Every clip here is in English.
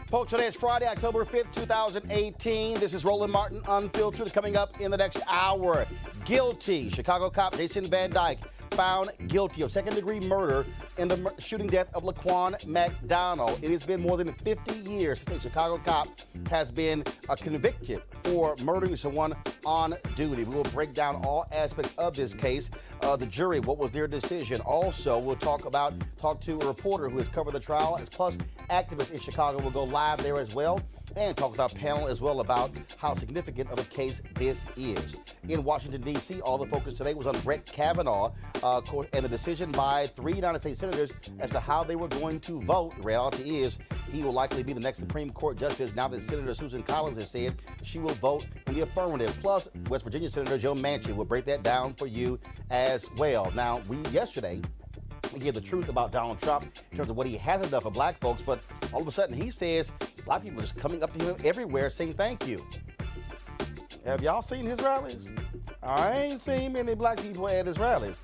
Folks, today is Friday, October 5th, 2018. This is Roland Martin Unfiltered. Coming up in the next hour, guilty. Chicago cop Jason Van Dyke found guilty of second-degree murder in the shooting death of Laquan McDonald. It has been more than 50 years since a Chicago cop has been convicted for murdering someone on duty. We will break down all aspects of this case. The jury, what was their decision? Also, we'll talk to a reporter who has covered the trial, plus activists in Chicago will go live there as well, and talk with our panel as well about how significant of a case this is. In Washington, D.C., all the focus today was on Brett Kavanaugh and the decision by 3 United States senators as to how they were going to vote. The reality is he will likely be the next Supreme Court justice now that Senator Susan Collins has said she will vote in the affirmative. Plus, West Virginia Senator Joe Manchin will break that down for you as well. Now, yesterday, we gave the truth about Donald Trump in terms of what he hasn't done for black folks, but all of a sudden he says black people are just coming up to him everywhere saying thank you. Have y'all seen his rallies? I ain't seen many black people at his rallies.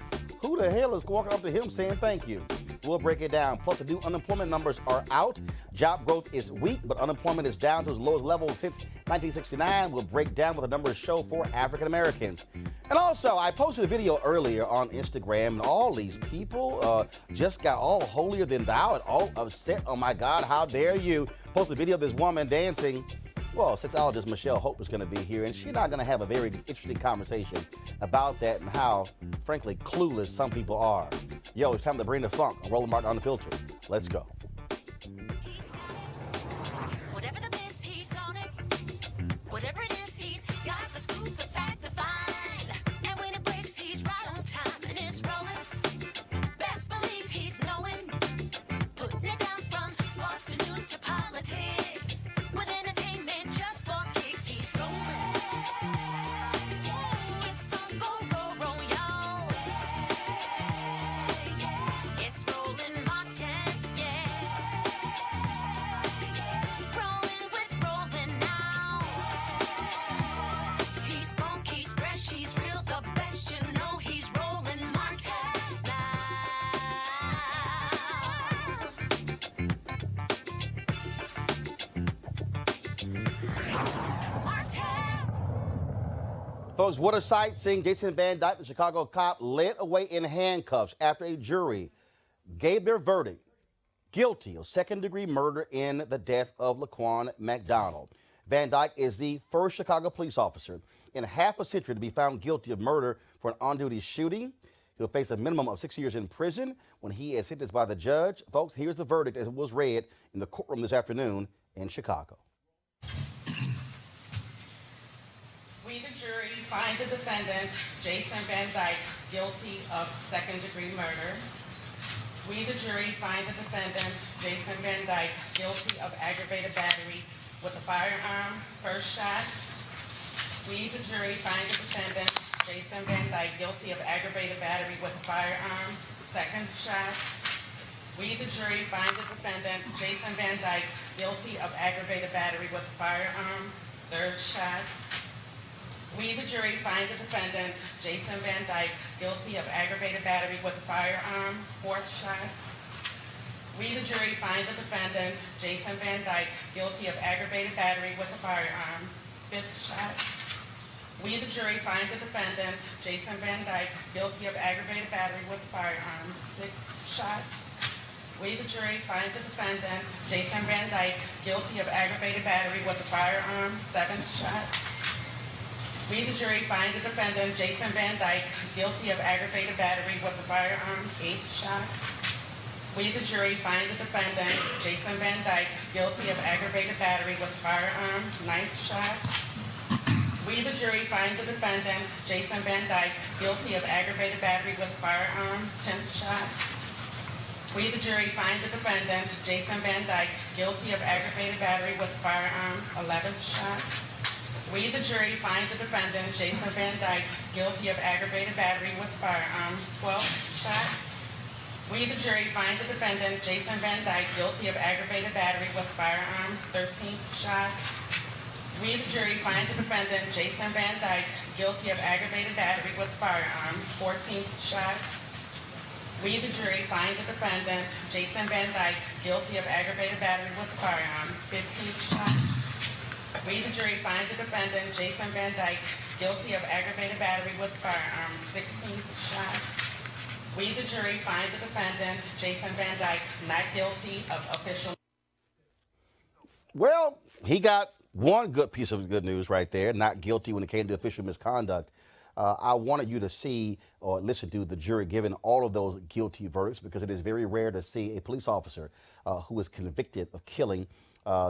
Who the hell is walking up to him saying thank you? We'll break it down. Plus, the new unemployment numbers are out. Job growth is weak, but unemployment is down to its lowest level since 1969. We'll break down what the numbers show for African Americans. And also, I posted a video earlier on Instagram, and all these people just got all holier than thou and all upset. Oh my God, how dare you? Posted a video of this woman dancing. Well, sexologist Michelle Hope is going to be here, and she's not going to have a very interesting conversation about that and how, frankly, clueless some people are. Yo, it's time to bring the funk. I'm Roland Martin Unfiltered. Let's go. Whatever the miss, he's on it. Whatever it is, he's got the scoop, the fact, the find. And when it breaks, he's right on time, and it's rolling. Best believe he's knowing. Putting it down from sports to news to politics. With entertainment just for kicks, he's rolling. It's on go, y'all. It's Roland Martin, yeah. Rolling with Roland now. He's funky, he's fresh, he's real, the best, you know he's Roland Martin now. Martin. Folks, what a sight seeing Jason Van Dyke, the Chicago cop, led away in handcuffs after a jury gave their verdict guilty of second-degree murder in the death of Laquan McDonald. Van Dyke is the first Chicago police officer in half a century to be found guilty of murder for an on-duty shooting. He'll face a minimum of 6 years in prison when he is sentenced by the judge. Folks, here's the verdict as it was read in the courtroom this afternoon in Chicago. We, the jury, find the defendant, Jason Van Dyke, guilty of second-degree murder. We, the jury, find the defendant, Jason Van Dyke, guilty of aggravated battery with a firearm, first shot. We, the jury, find the defendant, Jason Van Dyke, guilty of aggravated battery with a firearm, second shot. We, the jury, find the defendant, Jason Van Dyke, guilty of aggravated battery with a firearm, third shot. We, the jury, find the defendant, Jason Van Dyke, guilty of aggravated battery with a firearm, fourth shot. We, the jury, find the defendant, Jason Van Dyke, guilty of aggravated battery with a firearm, fifth shot. We, the jury, find the defendant, Jason Van Dyke, guilty of aggravated battery with a firearm, 6 shots. We, the jury, find the defendant, Jason Van Dyke, guilty of aggravated battery with a firearm, 7 shots. We, the jury, find the defendant, Jason Van Dyke, guilty of aggravated battery with a firearm, 8 shots. We, the jury, find the defendant, Jason Van Dyke, guilty of aggravated battery with a firearm, 9th shots. We, the jury, find the defendant, Jason Van Dyke, guilty of aggravated battery with a firearm, 10th shots. We, the jury, find the defendant, Jason Van Dyke, guilty of aggravated battery with a firearm, 11th shot. We, the jury, find the defendant, Jason Van Dyke, guilty of aggravated battery with a firearm, 12 shots. We, the jury, find the defendant, Jason Van Dyke, guilty of aggravated battery with a firearm, 13 shots. We, the jury, find the defendant, Jason Van Dyke, guilty of aggravated battery with a firearm, 14 shots. We, the jury, find the defendant, Jason Van Dyke, guilty of aggravated battery with a firearm, 15 shots. We, the jury, find the defendant, Jason Van Dyke, guilty of aggravated battery with a firearm, 16 shots. We, the jury, find the defendant, Jason Van Dyke, not guilty of official. Well, he got one good piece of good news right there, not guilty when it came to official misconduct. I wanted you to see or listen to the jury giving all of those guilty verdicts, because it is very rare to see a police officer who is convicted of killing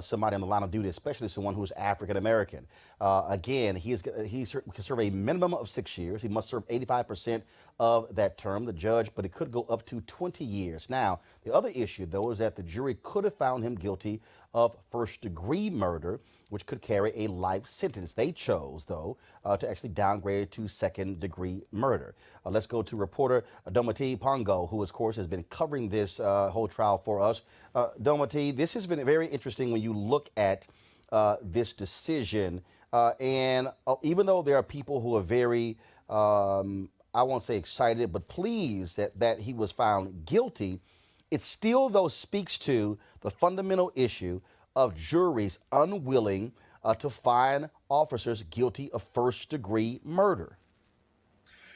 somebody on the line of duty, especially someone who is African American. Again, he can serve a minimum of 6 years. He must serve 85% of that term, the judge, but it could go up to 20 years. Now, the other issue, though, is that the jury could have found him guilty of first-degree murder, which could carry a life sentence. They chose, though, to actually downgrade it to second-degree murder. Let's go to reporter Domati Pongo, who, of course, has been covering this whole trial for us. Domati, this has been very interesting when you look at this decision. And even though there are people who are very, I won't say excited, but pleased that he was found guilty, it still, though, speaks to the fundamental issue of juries unwilling to find officers guilty of first-degree murder.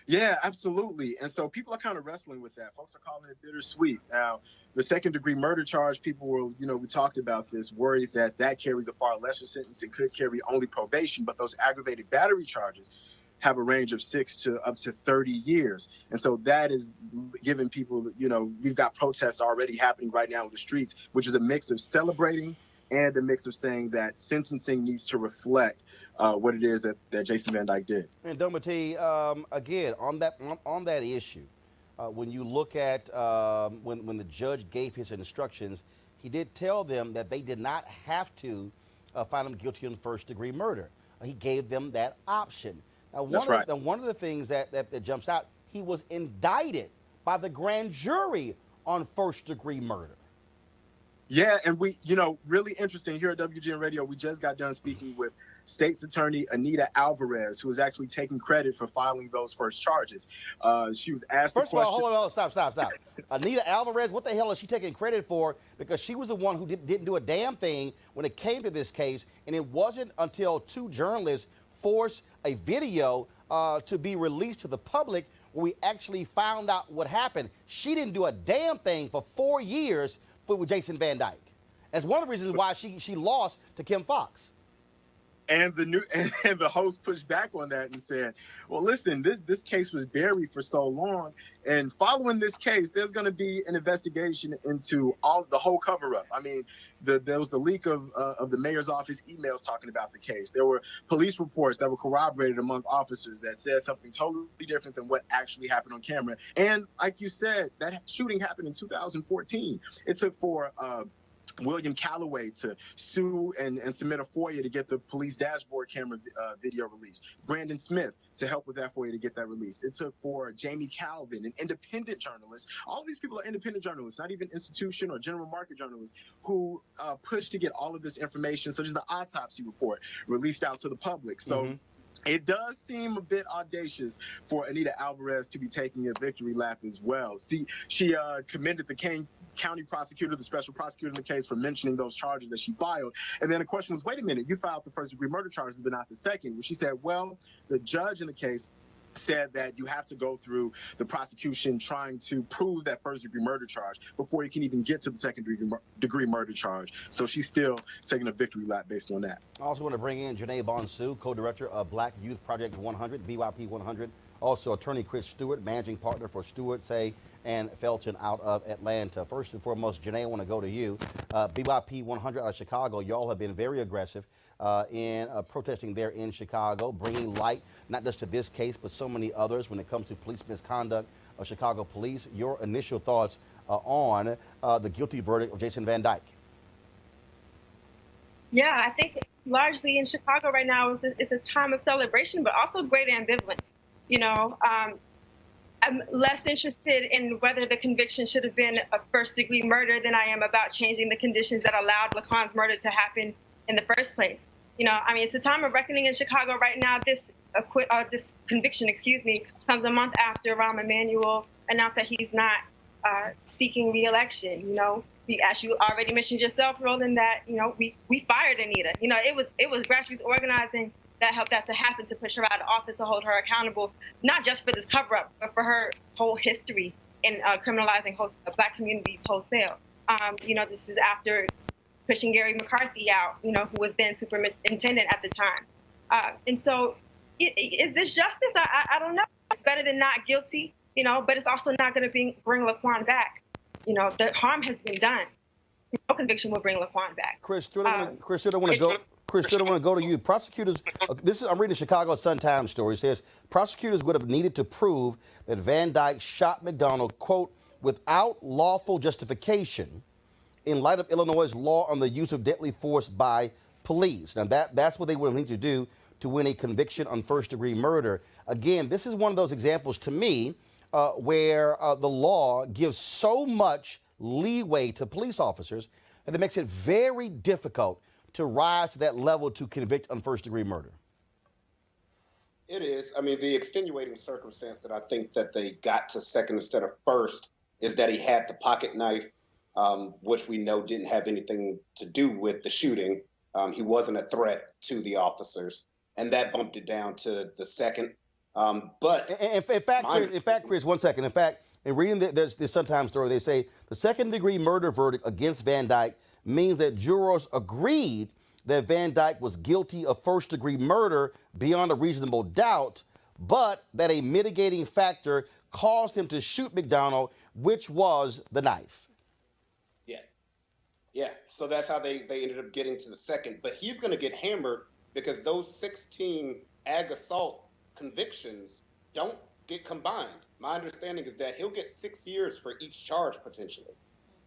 Yeah, absolutely. And so people are kind of wrestling with that. Folks are calling it bittersweet. Now, the second-degree murder charge, people were, we talked about this, worried that that carries a far lesser sentence. It could carry only probation, but those aggravated battery charges have a range of 6 to up to 30 years. And so that is giving people, we've got protests already happening right now in the streets, which is a mix of celebrating and a mix of saying that sentencing needs to reflect what it is that Jason Van Dyke did. And Domati, again, on that issue, when you look at when the judge gave his instructions, he did tell them that they did not have to find him guilty of first-degree murder. He gave them that option. Now, one of the things that jumps out, he was indicted by the grand jury on first-degree murder. Yeah, and we, really interesting here at WGN Radio, we just got done speaking with State's Attorney Anita Alvarez, who is actually taking credit for filing those first charges. She was asked First the question. of all, hold on, stop. Anita Alvarez, what the hell is she taking credit for? Because she was the one who didn't do a damn thing when it came to this case, and it wasn't until 2 journalists forced a video to be released to the public where we actually found out what happened. She didn't do a damn thing for 4 years with Jason Van Dyke. That's one of the reasons why she lost to Kim Fox. And the host pushed back on that and said, well, listen, this case was buried for so long, and following this case, there's going to be an investigation into the whole cover-up. I mean, there was the leak of the mayor's office emails talking about the case. There were police reports that were corroborated among officers that said something totally different than what actually happened on camera. And like you said, that shooting happened in 2014. It took for William Calloway to sue and submit a FOIA to get the police dashboard camera video released. Brandon Smith to help with that FOIA to get that released. It took for Jamie Calvin, an independent journalist. All of these people are independent journalists, not even institution or general market journalists, who pushed to get all of this information, such as the autopsy report, released out to the public. So It does seem a bit audacious for Anita Alvarez to be taking a victory lap as well. See, she commended the county prosecutor, the special prosecutor in the case, for mentioning those charges that she filed. And then the question was, wait a minute, you filed the first-degree murder charges, but not the second. Well, she said, well, the judge in the case said that you have to go through the prosecution trying to prove that first-degree murder charge before you can even get to the second-degree murder charge. So she's still taking a victory lap based on that. I also want to bring in Janae Bonsu, co-director of Black Youth Project 100, BYP 100. Also, attorney Chris Stewart, managing partner for Stewart, Say, and Felton out of Atlanta. First and foremost, Janae, I want to go to you. BYP 100 out of Chicago, y'all have been very aggressive in protesting there in Chicago, bringing light not just to this case, but so many others when it comes to police misconduct of Chicago police. Your initial thoughts on the guilty verdict of Jason Van Dyke? Yeah, I think largely in Chicago right now it's a time of celebration, but also great ambivalence. You know, I'm less interested in whether the conviction should have been a first-degree murder than I am about changing the conditions that allowed Laquan's murder to happen in the first place. You know, I mean, it's a time of reckoning in Chicago right now. This conviction, comes a month after Rahm Emanuel announced that he's not seeking re-election. You know, as you already mentioned yourself, Roland, that we fired Anita. You know, it was grassroots organizing that helped that to happen, to push her out of office, to hold her accountable, not just for this cover-up, but for her whole history in criminalizing Black communities wholesale. You know, this is after pushing Gary McCarthy out, who was then superintendent at the time. And so is this justice? I don't know. It's better than not guilty, but it's also not going to bring Laquan back. The harm has been done. No conviction will bring Laquan back. Chris Stewart, I want to go to you. Prosecutors, I'm reading the Chicago Sun-Times story. It says prosecutors would have needed to prove that Van Dyke shot McDonald, quote, without lawful justification in light of Illinois' law on the use of deadly force by police. Now, that's what they would need to do to win a conviction on first-degree murder. Again, this is one of those examples to me where the law gives so much leeway to police officers that it makes it very difficult to rise to that level to convict on first-degree murder. It is. I mean, the extenuating circumstance that I think that they got to second instead of first is that he had the pocket knife, which we know didn't have anything to do with the shooting. He wasn't a threat to the officers, and that bumped it down to the second. But in fact, Chris, 1 second. In fact, in reading this Sun-Times story, they say the second-degree murder verdict against Van Dyke means that jurors agreed that Van Dyke was guilty of first-degree murder beyond a reasonable doubt, but that a mitigating factor caused him to shoot McDonald, which was the knife. Yes. Yeah. So that's how they ended up getting to the second. But he's going to get hammered because those 16 ag assault convictions don't get combined. My understanding is that he'll get 6 years for each charge potentially.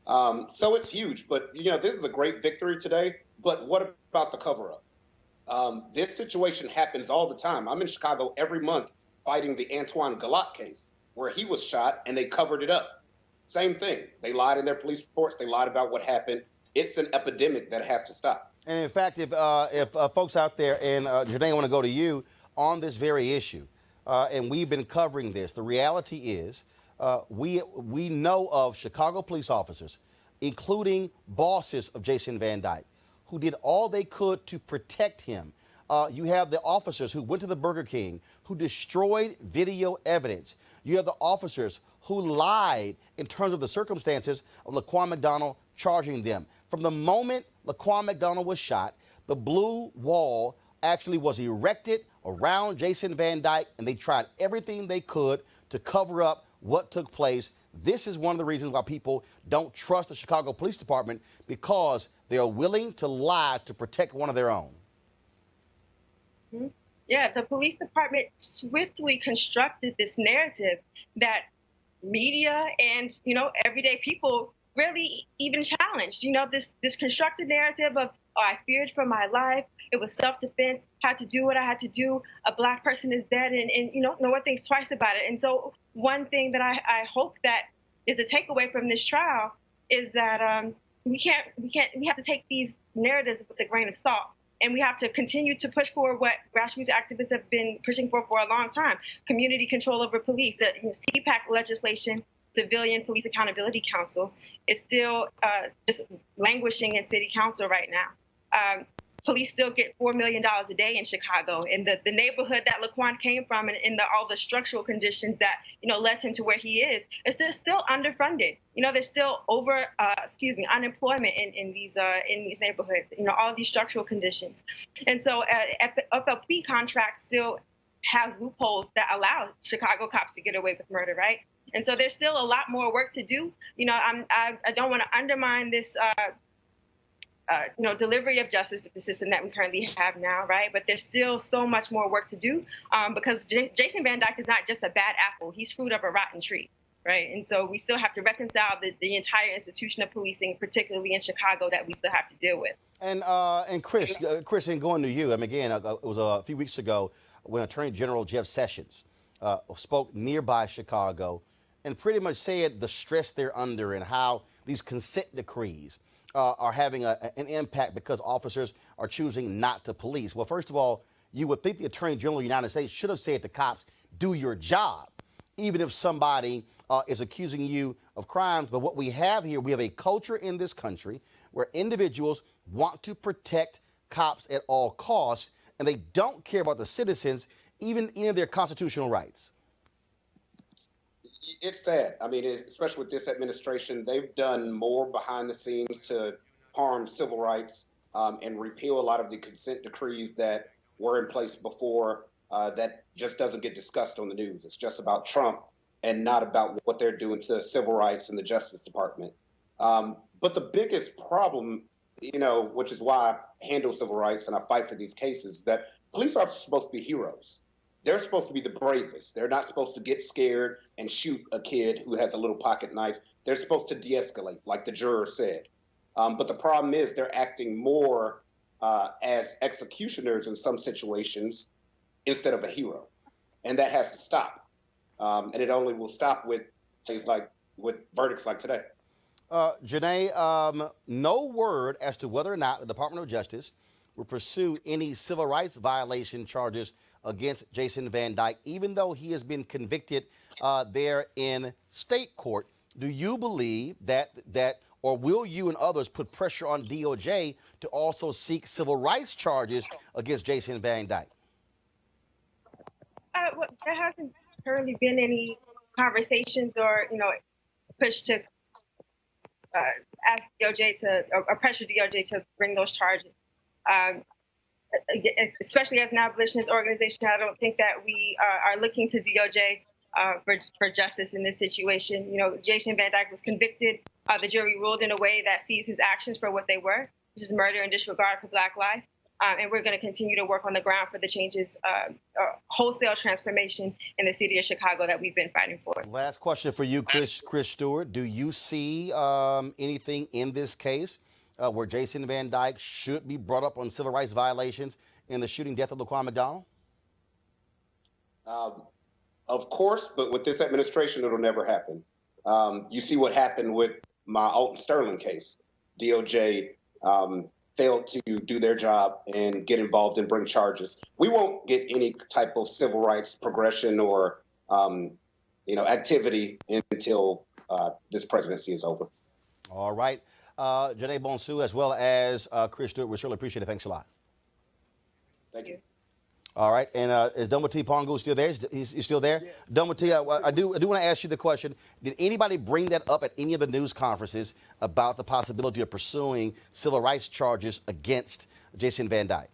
So it's huge. But, this is a great victory today. But what about the cover-up? This situation happens all the time. I'm in Chicago every month fighting the Antoine Galat case where he was shot and they covered it up. Same thing. They lied in their police reports. They lied about what happened. It's an epidemic that has to stop. And in fact, if folks out there, and Janae, I want to go to you on this very issue, and we've been covering this, the reality is we know of Chicago police officers, including bosses of Jason Van Dyke, who did all they could to protect him. You have the officers who went to the Burger King, who destroyed video evidence. You have the officers who lied in terms of the circumstances of Laquan McDonald charging them. From the moment Laquan McDonald was shot, the blue wall actually was erected around Jason Van Dyke, and they tried everything they could to cover up what took place. This is one of the reasons why people don't trust the Chicago Police Department, because they are willing to lie to protect one of their own. Mm-hmm. Yeah, the police department swiftly constructed this narrative that media and, everyday people really even challenged. This constructed narrative of, I feared for my life. It was self-defense, had to do what I had to do. A Black person is dead, and no one thinks twice about it. And so one thing that I hope that is a takeaway from this trial is that we have to take these narratives with a grain of salt. And we have to continue to push for what grassroots activists have been pushing for a long time: community control over police. The CPAC legislation, Civilian Police Accountability Council, is still just languishing in city council right now. Police still get $4 million a day in Chicago, and the neighborhood that Laquan came from, and all the structural conditions that led him to where he is they're still underfunded. There's still unemployment in these neighborhoods. All of these structural conditions, and so FLP contract still has loopholes that allow Chicago cops to get away with murder, right? And so there's still a lot more work to do. I don't want to undermine this. Delivery of justice with the system that we currently have now, right? But there's still so much more work to do because Jason Van Dyke is not just a bad apple. He's fruit of a rotten tree, right? And so we still have to reconcile the entire institution of policing, particularly in Chicago, that we still have to deal with. And Chris, in going to you, again, it was a few weeks ago when Attorney General Jeff Sessions spoke nearby Chicago and pretty much said the stress they're under and how these consent decrees are having an impact because officers are choosing not to police. Well, first of all, you would think the Attorney General of the United States should have said to cops, do your job, even if somebody is accusing you of crimes. But what we have here, we have a culture in this country where individuals want to protect cops at all costs, and they don't care about the citizens, even their constitutional rights. It's sad. Especially with this administration, they've done more behind the scenes to harm civil rights and repeal a lot of the consent decrees that were in place before that just doesn't get discussed on the news. It's just about Trump and not about what they're doing to civil rights in the Justice Department. But the biggest problem, which is why I handle civil rights and I fight for these cases, that police are supposed to be heroes. They're supposed to be the bravest. They're not supposed to get scared and shoot a kid who has a little pocket knife. They're supposed to de-escalate, like the juror said. But the problem is they're acting more as executioners in some situations instead of a hero. And that has to stop. And it only will stop with things with verdicts like today. Janae, no word as to whether or not the Department of Justice will pursue any civil rights violation charges against Jason Van Dyke, even though he has been convicted there in state court. Do you believe that, or will you and others put pressure on DOJ to also seek civil rights charges against Jason Van Dyke? Well, there hasn't currently been any conversations or, push to ask DOJ or pressure DOJ to bring those charges. Especially as an abolitionist organization, I don't think that we are looking to DOJ for justice in this situation. Jason Van Dyke was convicted. The jury ruled in a way that sees his actions for what they were, which is murder and disregard for Black life. And we're going to continue to work on the ground for the changes, wholesale transformation in the city of Chicago that we've been fighting for. Last question for you, Chris Stewart. Do you see anything in this case where Jason Van Dyke should be brought up on civil rights violations in the shooting death of Laquan McDonald? Of course, but with this administration, it'll never happen. You see what happened with my Alton Sterling case. DOJ failed to do their job and get involved and bring charges. We won't get any type of civil rights progression or activity until this presidency is over. All right. Janae Bonsu, as well as Chris Stewart, we surely appreciate it. Thanks a lot. Thank you. All right, and is Dumati Pongo still there? He's still there? Yeah. Dumati, I do want to ask you the question. Did anybody bring that up at any of the news conferences about the possibility of pursuing civil rights charges against Jason Van Dyke?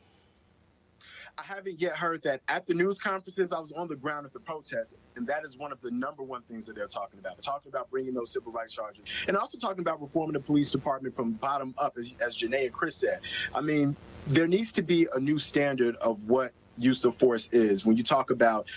I haven't yet heard that. At the news conferences, I was on the ground at the protests, and that is one of the #1 things that they're talking about. They're talking about bringing those civil rights charges, and also talking about reforming the police department from bottom up, as Janae and Chris said. There needs to be a new standard of what use of force is. When you talk about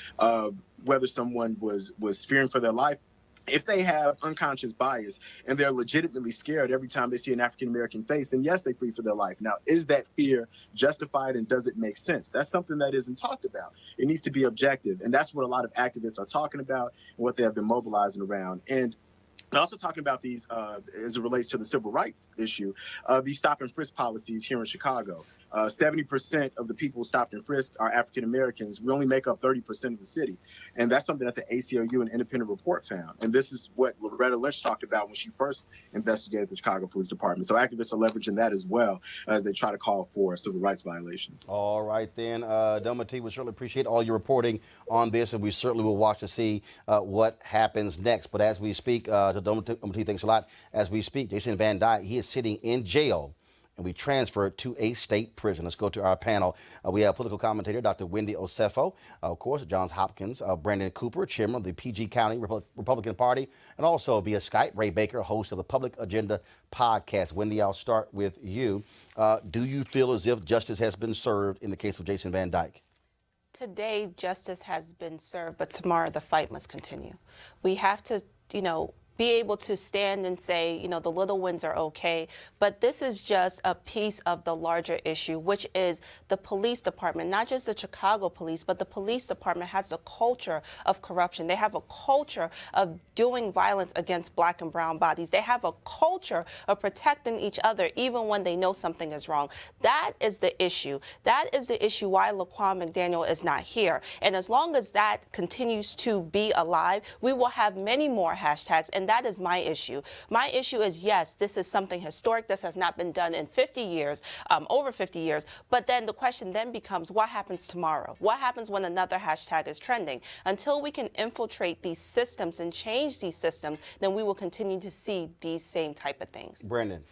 whether someone was fearing for their life, if they have unconscious bias and they're legitimately scared every time they see an African-American face, then yes, they flee for their life. Now, is that fear justified and does it make sense? That's something that isn't talked about. It needs to be objective. And that's what a lot of activists are talking about and what they have been mobilizing around. And also talking about these, as it relates to the civil rights issue, these stop and frisk policies here in Chicago. 70% of the people stopped and frisked are African Americans. We only make up 30% of the city. And that's something that the ACLU, an independent report, found. And this is what Loretta Lynch talked about when she first investigated the Chicago Police Department. So activists are leveraging that as well as they try to call for civil rights violations. All right, then. Delma T, we certainly appreciate all your reporting on this, and we certainly will watch to see what happens next. But as we speak, to Delma T, thanks a lot. As we speak, Jason Van Dyke, he is sitting in jail, and we transferred to a state prison. Let's go to our panel. We have political commentator Dr. Wendy Osefo, of course, Johns Hopkins, Brandon Cooper, chairman of the PG County Republican Party, and also via Skype, Ray Baker, host of the Public Agenda podcast. Wendy, I'll start with you. Do you feel as if justice has been served in the case of Jason Van Dyke? Today, justice has been served, but tomorrow the fight must continue. We have to, be able to stand and say, the little wins are okay, but this is just a piece of the larger issue, which is the police department, not just the Chicago police, but the police department has a culture of corruption. They have a culture of doing violence against black and brown bodies. They have a culture of protecting each other even when they know something is wrong. That is the issue. That is the issue why Laquan McDaniel is not here. And as long as that continues to be alive, we will have many more hashtags, and that is my issue. My issue is, yes, this is something historic. This has not been done in 50 years, over 50 years. But then the question then becomes, what happens tomorrow? What happens when another hashtag is trending? Until we can infiltrate these systems and change these systems, then we will continue to see these same type of things. Brandon.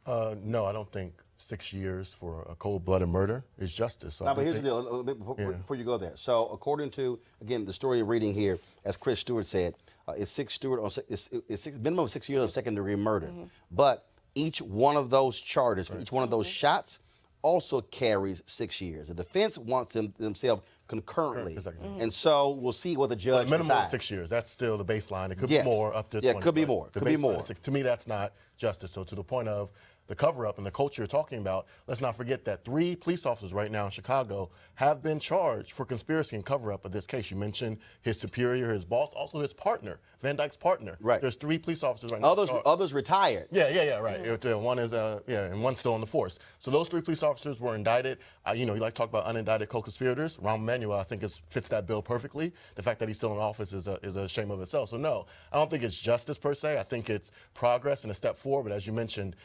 No, I don't think 6 years for a cold-blooded murder is justice. So but here's the deal, before you go there. So according to, again, the story you're reading here, as Chris Stewart said, it's minimum of 6 years of second-degree murder. But each one of those charges, each one of those shots also carries 6 years. The defense wants themselves concurrently. And so we'll see what the judge minimum decides. of 6 years. That's still the baseline. It could be more, up to 20. Could be more. Could be more. To me, that's not justice. So to the point of the cover-up and the culture you're talking about, let's not forget that 3 police officers right now in Chicago have been charged for conspiracy and cover-up of this case. You mentioned his superior, his boss, also his partner, Van Dyke's partner. Right. There's 3 police officers right now. Others retired. Right. One is, and one's still on the force. So those 3 police officers were indicted. You like to talk about unindicted co-conspirators. Rahm Emanuel, I think, fits that bill perfectly. The fact that he's still in office is a shame of itself. So no, I don't think it's justice per se. I think it's progress and a step forward. But as you mentioned,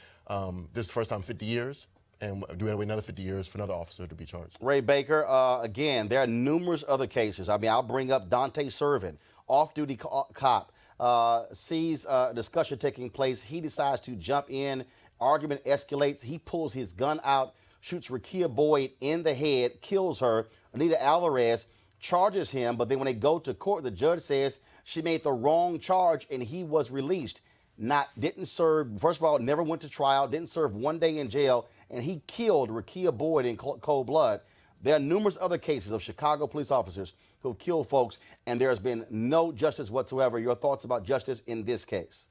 this is the first time in 50 years, and do we have another 50 years for another officer to be charged? Ray Baker, again, there are numerous other cases. I mean, I'll bring up Dante Servin, off-duty cop, sees a discussion taking place. He decides to jump in. Argument escalates. He pulls his gun out, shoots Rakia Boyd in the head, kills her. Anita Alvarez charges him, but then when they go to court, the judge says she made the wrong charge and he was released. Didn't serve, first of all, never went to trial, didn't serve 1 day in jail, and he killed Rakia Boyd in cold blood. There are numerous other cases of Chicago police officers who have killed folks, and there has been no justice whatsoever. Your thoughts about justice in this case?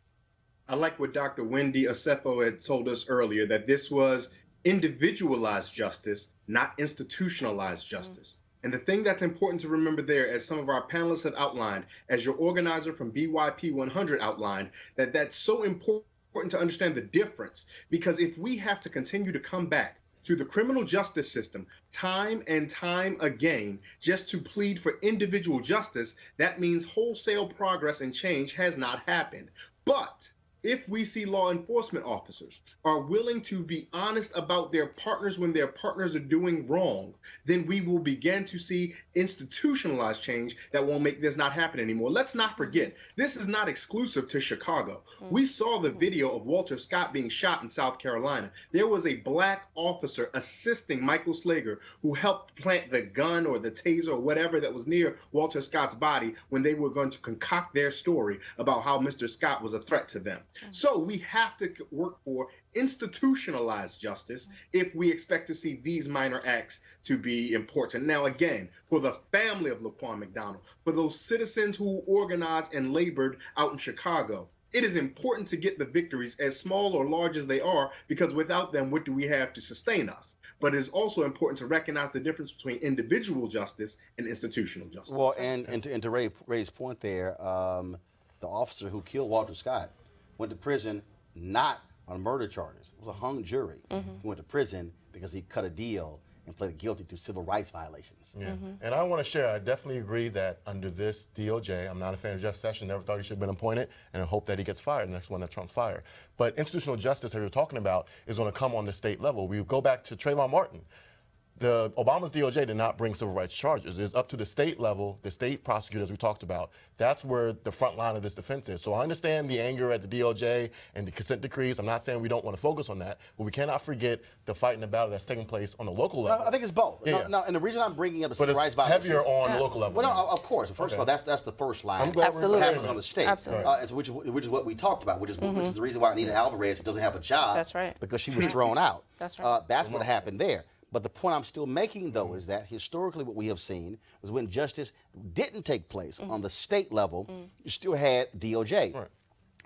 I like what Dr. Wendy Osefo had told us earlier, that this was individualized justice, not institutionalized justice. And the thing that's important to remember there, as some of our panelists have outlined, as your organizer from BYP 100 outlined, that's so important to understand the difference. Because if we have to continue to come back to the criminal justice system time and time again just to plead for individual justice, that means wholesale progress and change has not happened. But if we see law enforcement officers are willing to be honest about their partners when their partners are doing wrong, then we will begin to see institutionalized change that won't make this not happen anymore. Let's not forget, this is not exclusive to Chicago. We saw the video of Walter Scott being shot in South Carolina. There was a black officer assisting Michael Slager who helped plant the gun or the taser or whatever that was near Walter Scott's body when they were going to concoct their story about how Mr. Scott was a threat to them. So we have to work for institutionalized justice if we expect to see these minor acts to be important. Now, again, for the family of Laquan McDonald, for those citizens who organized and labored out in Chicago, it is important to get the victories, as small or large as they are, because without them, what do we have to sustain us? But it is also important to recognize the difference between individual justice and institutional justice. Well, and to Ray's point there, the officer who killed Walter Scott went to prison not on murder charges. It was a hung jury. He went to prison because he cut a deal and pleaded guilty to civil rights violations. Yeah. And I want to share, I definitely agree that under this DOJ, I'm not a fan of Jeff Sessions, never thought he should have been appointed, and I hope that he gets fired, the next one that Trump's fired. But institutional justice that you're talking about is going to come on the state level. We go back to Trayvon Martin. Obama's DOJ did not bring civil rights charges. It's up to the state level, the state prosecutors we talked about. That's where the front line of this defense is. So I understand the anger at the DOJ and the consent decrees. I'm not saying we don't want to focus on that, but we cannot forget the fight and the battle that's taking place on the local level. No, I think it's both. Yeah. No, and the reason I'm bringing up the But civil rights it's violation. heavier on the local level. Well, no, of course. First of all, that's the first line. I'm glad Absolutely. we're Happens on the state. Absolutely. And so which is what we talked about, which is the reason why Anita Alvarez doesn't have a job. That's right. Because she was thrown out. That's right. That's what happened there. But the point I'm still making, though, is that historically what we have seen was when justice didn't take place on the state level, you still had DOJ. Right.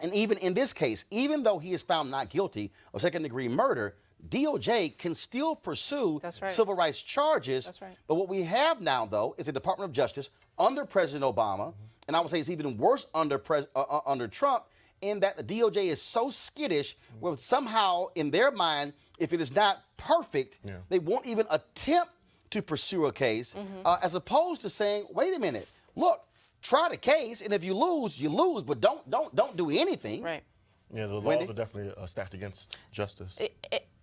And even in this case, even though he is found not guilty of second-degree murder, DOJ can still pursue That's right. civil rights charges. That's right. But what we have now, though, is the Department of Justice under President Obama, and I would say it's even worse under Trump, in that the DOJ is so skittish where somehow in their mind, if it is not perfect, they won't even attempt to pursue a case, as opposed to saying, wait a minute, look, try the case, and if you lose, but don't do anything. Right. Yeah, the laws Wendy? are definitely stacked against justice.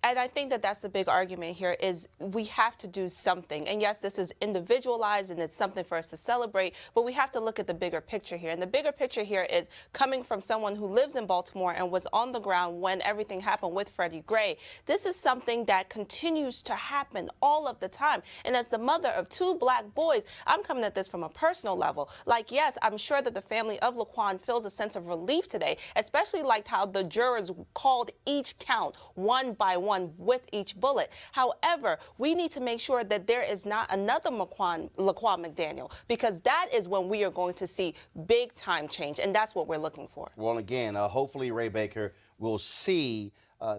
And I think that that's the big argument here is we have to do something. And yes, this is individualized and it's something for us to celebrate, but we have to look at the bigger picture here. And the bigger picture here is coming from someone who lives in Baltimore and was on the ground when everything happened with Freddie Gray. This is something that continues to happen all of the time. And as the mother of 2 black boys, I'm coming at this from a personal level. Like, yes, I'm sure that the family of Laquan feels a sense of relief today, especially like how the jurors called each count one by one with each bullet. However, we need to make sure that there is not another Laquan McDaniel, because that is when we are going to see big time change, and that's what we're looking for. Well, again, hopefully Ray Baker will see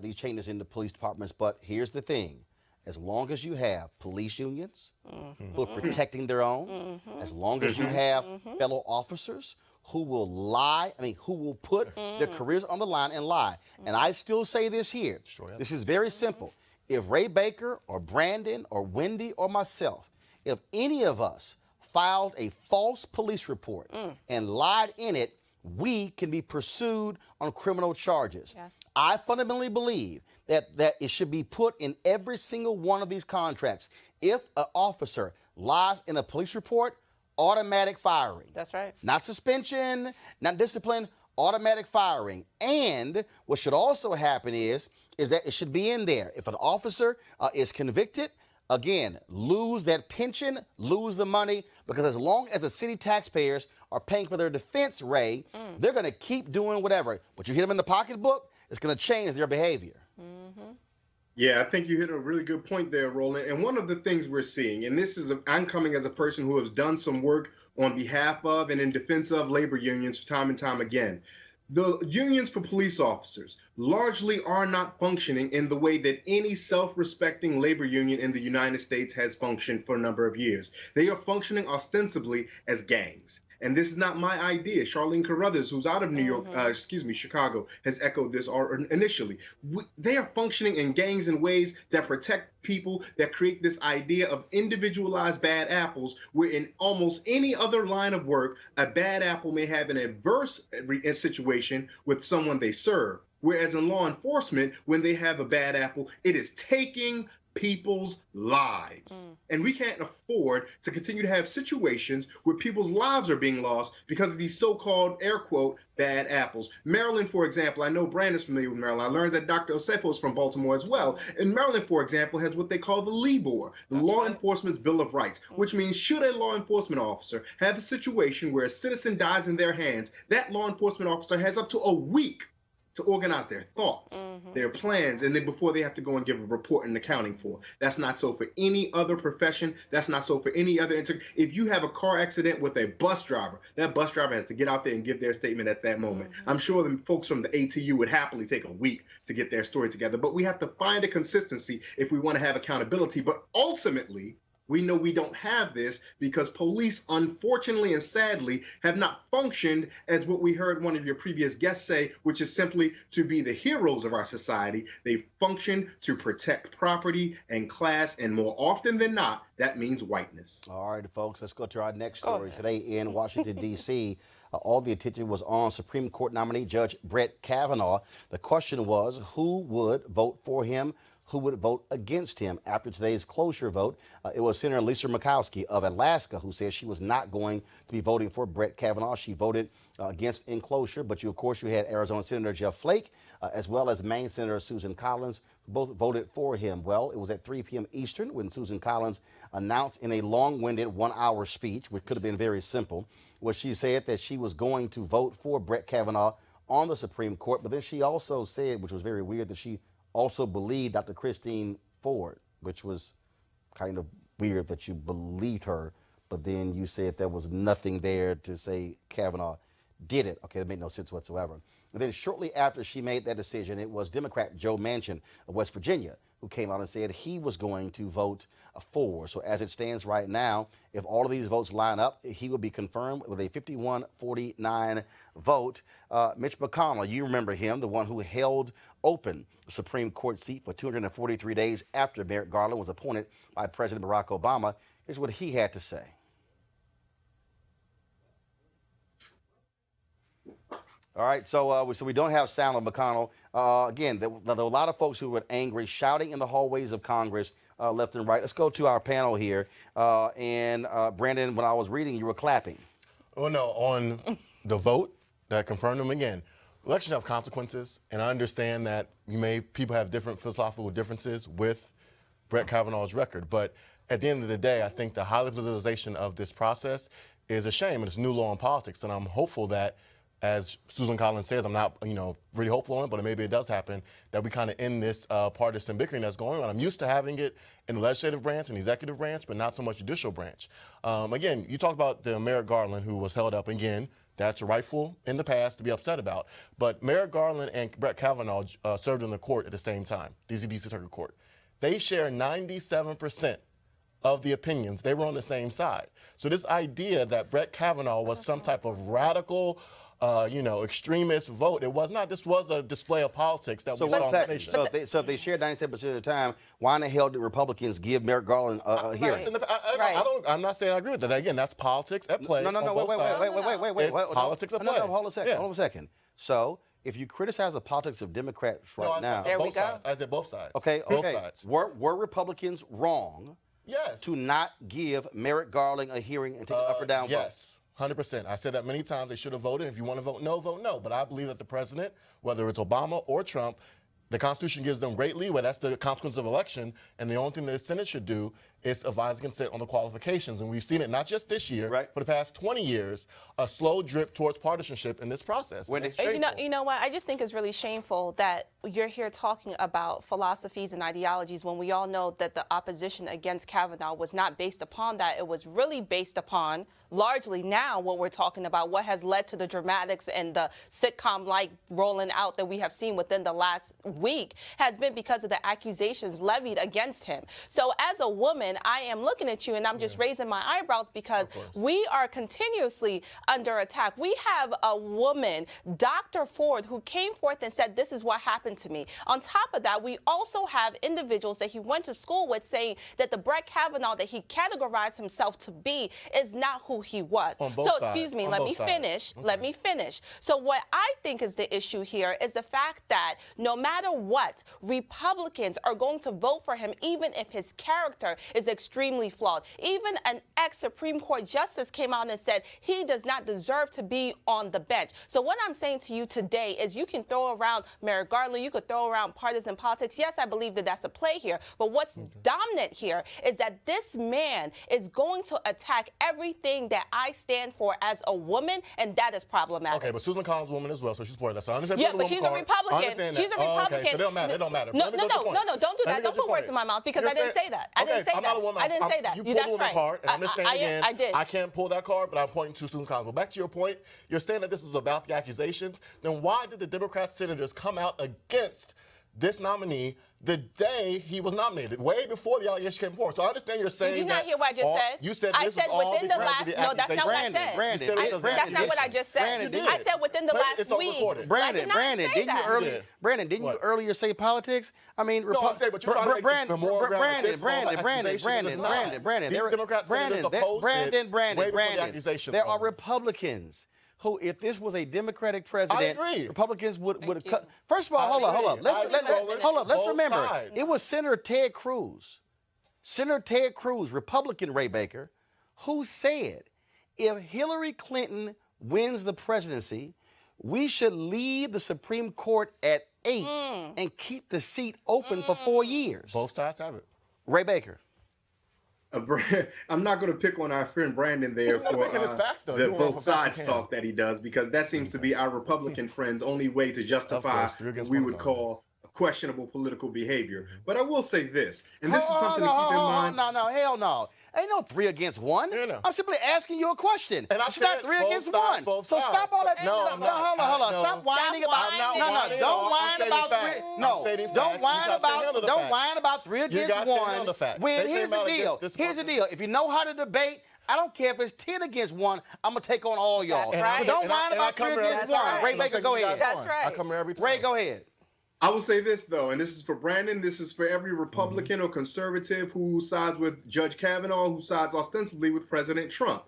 these changes in the police departments, but here's the thing. As long as you have police unions who are protecting their own, as long as you have fellow officers who will lie, who will put their careers on the line and lie. And I still say this here. This is very simple. If Ray Baker or Brandon or Wendy or myself, if any of us filed a false police report and lied in it, we can be pursued on criminal charges. Yes. I fundamentally believe that it should be put in every single one of these contracts. If an officer lies in a police report, automatic firing. That's right. Not suspension, not discipline, automatic firing. And what should also happen is that it should be in there. If an officer is convicted, again, lose that pension, lose the money, because as long as the city taxpayers are paying for their defense, Ray, they're going to keep doing whatever. But you hit them in the pocketbook, it's going to change their behavior. Yeah, I think you hit a really good point there, Roland. And one of the things we're seeing, and this is, I'm coming as a person who has done some work on behalf of and in defense of labor unions time and time again. The unions for police officers largely are not functioning in the way that any self-respecting labor union in the United States has functioned for a number of years. They are functioning ostensibly as gangs. And this is not my idea. Charlene Carruthers, who's out of New York, Chicago, has echoed this initially. They are functioning in gangs in ways that protect people, that create this idea of individualized bad apples, where in almost any other line of work, a bad apple may have an adverse situation with someone they serve. Whereas in law enforcement, when they have a bad apple, it is taking people's lives. And we can't afford to continue to have situations where people's lives are being lost because of these so-called, air quote, bad apples. Maryland, for example, I know Brandon's familiar with Maryland. I learned that Dr. Osefo is from Baltimore as well. And Maryland, for example, has what they call the LEBOR, the Law Enforcement's Bill of Rights, which means should a law enforcement officer have a situation where a citizen dies in their hands, that law enforcement officer has up to a week to organize their thoughts, their plans, and then before they have to go and give a report and accounting for. That's not so for any other profession. That's not so for any other. If you have a car accident with a bus driver, that bus driver has to get out there and give their statement at that moment. I'm sure the folks from the ATU would happily take a week to get their story together, but we have to find a consistency if we want to have accountability. But ultimately, We know we don't have this because police, unfortunately and sadly, have not functioned as what we heard one of your previous guests say, which is simply to be the heroes of our society. They've functioned to protect property and class, and more often than not, that means whiteness. All right, folks, let's go to our next story. Today in Washington, D.C., all the attention was on Supreme Court nominee Judge Brett Kavanaugh. The question was, who would vote for him? Who would vote against him? After today's cloture vote, it was Senator Lisa Murkowski of Alaska who said she was not going to be voting for Brett Kavanaugh. She voted against enclosure, but of course, you had Arizona Senator Jeff Flake, as well as Maine Senator Susan Collins, who both voted for him. Well, it was at 3 p.m. Eastern when Susan Collins announced in a long-winded one-hour speech, which could have been very simple, where she said that she was going to vote for Brett Kavanaugh on the Supreme Court, but then she also said, which was very weird, that she also believed Dr. Christine Ford, which was kind of weird that you believed her, but then you said there was nothing there to say Kavanaugh did it. Okay, that made no sense whatsoever. And then shortly after she made that decision, it was Democrat Joe Manchin of West Virginia who came out and said he was going to vote for. So as it stands right now, if all of these votes line up, he will be confirmed with a 51-49 vote. Mitch McConnell, you remember him, the one who held open the Supreme Court seat for 243 days after Merrick Garland was appointed by President Barack Obama. Here's what he had to say. All right, so we don't have sound of McConnell. Again, there were a lot of folks who were angry, shouting in the hallways of Congress, left and right. Let's go to our panel here. Brandon, when I was reading, you were clapping. Oh, no, on the vote that confirmed him again. Elections have consequences, and I understand that people have different philosophical differences with Brett Kavanaugh's record, but at the end of the day, I think the high politicization of this process is a shame, and it's new law in politics, and I'm hopeful that, as Susan Collins says, I'm not, really hopeful on it, but maybe it does happen, that we kind of end this partisan bickering that's going on. I'm used to having it in the legislative branch and executive branch, but not so much judicial branch. Again, you talk about the Merrick Garland who was held up again. That's rightful in the past to be upset about. But Merrick Garland and Brett Kavanaugh served in the court at the same time, DC Circuit Court. They share 97% of the opinions. They were on the same side. So this idea that Brett Kavanaugh was some type of radical, extremist vote. It was not. This was a display of politics that we saw in the nation. So if they shared 97% of the time, why in the hell did Republicans give Merrick Garland a hearing? I'm not saying I agree with that. Again, that's politics at play. Wait. Politics at play. Hold on a second. So if you criticize the politics of Democrats now, there we go. I said both sides. Okay. Both sides. Were Republicans wrong? Yes. To not give Merrick Garland a hearing and take an up or down vote? Yes. 100%. I said that many times. They should have voted. If you want to vote no, vote no. But I believe that the president, whether it's Obama or Trump, the Constitution gives them great leeway. That's the consequence of election. And the only thing the Senate should do is advise consent on the qualifications. And we've seen it not just this year, for the past 20 years, a slow drip towards partisanship in this process. You know what? I just think it's really shameful that you're here talking about philosophies and ideologies when we all know that the opposition against Kavanaugh was not based upon that. It was really based upon largely now what we're talking about, what has led to the dramatics and the sitcom-like rolling out that we have seen within the last week has been because of the accusations levied against him. So as a woman, I am looking at you and I'm just raising my eyebrows because we are continuously under attack. We have a woman, Dr. Ford, who came forth and said, this is what happened to me. On top of that, we also have individuals that he went to school with saying that the Brett Kavanaugh that he categorized himself to be is not who he was. Excuse me, let me finish. Let me finish. So what I think is the issue here is the fact that no matter what, Republicans are going to vote for him even if his character is extremely flawed. Even an ex-Supreme Court justice came out and said he does not deserve to be on the bench. So what I'm saying to you today is you can throw around Merrick Garland, you could throw around partisan politics. Yes, I believe that that's a play here. But what's dominant here is that this man is going to attack everything that I stand for as a woman, and that is problematic. Okay, but Susan Collins is a woman as well, so she's supported that. So I understand. Yeah, but she's a Republican. She's a Republican. Okay, so it don't matter. No, don't do that. Don't put words in my mouth because I didn't say that. I didn't say that. I didn't say that. You pulled the woman card, and I'm just saying again, I did. I can't pull that card, but I'm pointing to Susan Collins. But back to your point, you're saying that this is about the accusations. Then why did the Democrat senators come out against this nominee, the day he was nominated, way before the allegation came forward. So I understand you're saying Did you not hear what I just said? You said I this said was all within the because of last. the No, that's not what I accusation. said. Brandon, That's not what I just said. Brandon, I said within the last It's week. recorded. Brandon, didn't you What? earlier say politics? I mean, No, I'm saying, but you're trying to make the moral ground. This Brandon. These Democrats say this opposed it way before the accusation. There are Republicans who, if this was a Democratic president, I agree. Republicans would Thank cut. you. First of all, hold on. I agree. Hold on. Let's Both remember, sides. it was Senator Ted Cruz, Republican Ray Baker, who said, if Hillary Clinton wins the presidency, we should leave the Supreme Court at 8 and keep the seat open for 4 years. Both sides have it. Ray Baker. I'm not going to pick on our friend Brandon there You're not for picking his facts, though. the You want both facts sides you can. talk that he does, because that seems to be our Republican friend's only way to justify course, 3 against what we 1 would is call questionable political behavior. But I will say this, and this is something to keep in mind. No, hell no. Ain't no 3 against 1. Yeah, no. I'm simply asking you a question. And I It's not said 3 both against sides, 1. both So sides. stop all that. No, I'm not. Hold on. No. Stop whining about. whining. No, whining. don't I'm whine stating about facts. 3. I'm No, stating don't facts. whine You guys about. handle the Don't facts. whine about 3 against guys 1. handle the facts. When They here's came the out deal. against this Here's the person. deal. If you know how to debate, I don't care if it's 10 against 1. I'm gonna take on all y'all. That's right. So don't And I- whine and I about come 3 here every against time. 1. Ray I'm Baker, taking go you guys ahead. That's right. I come here every time. Ray, go ahead. I will say this, though, and this is for Brandon, this is for every Republican or conservative who sides with Judge Kavanaugh, who sides ostensibly with President Trump.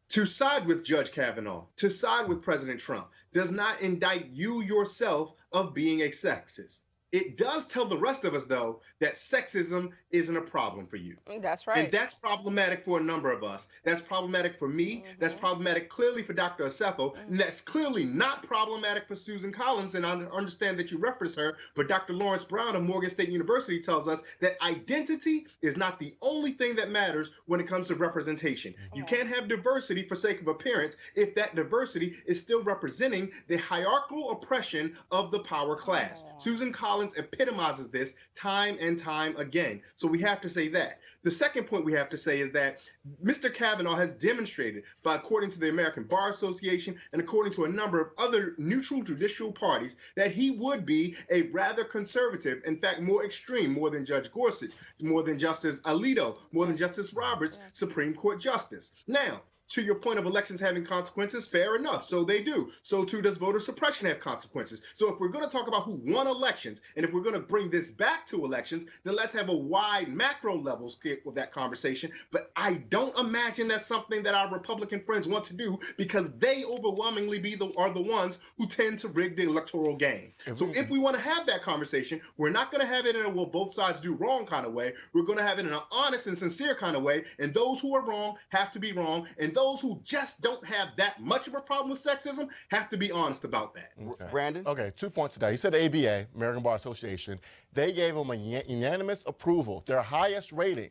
To side with Judge Kavanaugh, to side with President Trump, does not indict you yourself of being a sexist. It does tell the rest of us, though, that sexism isn't a problem for you. That's right. And that's problematic for a number of us. That's problematic for me. That's problematic clearly for Dr. Acefo. And that's clearly not problematic for Susan Collins. And I understand that you referenced her. But Dr. Lawrence Brown of Morgan State University tells us that identity is not the only thing that matters when it comes to representation. You can't have diversity for sake of appearance if that diversity is still representing the hierarchical oppression of the power class. Susan Collins epitomizes this time and time again. So we have to say that. The second point we have to say is that Mr. Kavanaugh has demonstrated, according to the American Bar Association and according to a number of other neutral judicial parties, that he would be a rather conservative, in fact, more extreme, more than Judge Gorsuch, more than Justice Alito, more than Justice Roberts, Supreme Court Justice. Now, to your point of elections having consequences, fair enough. So they do. So too does voter suppression have consequences. So if we're going to talk about who won elections, and if we're going to bring this back to elections, then let's have a wide macro level scale with that conversation. But I don't imagine that's something that our Republican friends want to do, because they overwhelmingly are the ones who tend to rig the electoral game. So if we want to have that conversation, we're not going to have it in a well, both sides do wrong kind of way. We're going to have it in an honest and sincere kind of way. And those who are wrong have to be wrong. And those who just don't have that much of a problem with sexism have to be honest about that. Okay. Brandon? Okay, 2 points to that. He said the ABA, American Bar Association, they gave him a unanimous approval, their highest rating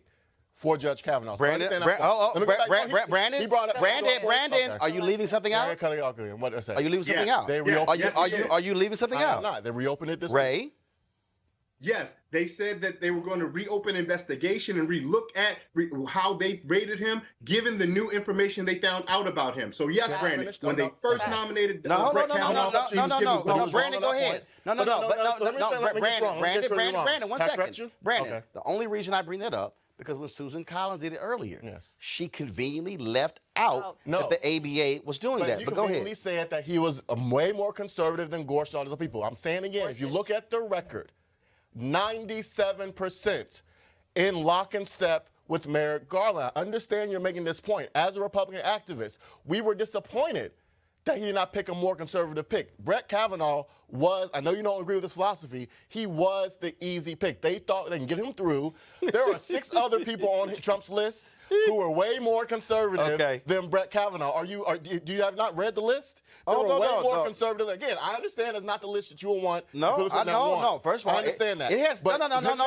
for Judge Kavanaugh. So Brandon, I understand that- Brandon, He brought up Brandon, Okay. are you leaving something Yeah, out? what did I say? Are you leaving something Yes. out? They reopened Are you leaving something I am out? not. They reopened it this week. Ray? Yes, they said that they were going to reopen investigation and relook at how they rated him, given the new information they found out about him. So yes, Can I Brandon, finish? when they No, first no. nominated Brett No, Kavanaugh, he was given no, Brandon, go ahead. Brandon, 1 second. You? Brandon, Okay. the only reason I bring that up, because when Susan Collins did it earlier, Yes. she conveniently left out No. that the ABA was doing that. You But go conveniently ahead. said that he was way more conservative than Gorsuch and other people. I'm saying again, if you look at the record, 97% in lock and step with Merrick Garland. I understand you're making this point. As a Republican activist, we were disappointed that he did not pick a more conservative pick. Brett Kavanaugh was, I know you don't agree with his philosophy, he was the easy pick. They thought they can get him through. There are 6 other people on Trump's list who are way more conservative than Brett Kavanaugh. Do you have not read the list? They were way more conservative. Again, I understand it's not the list that you would want. No. First of all, I understand that. It has no,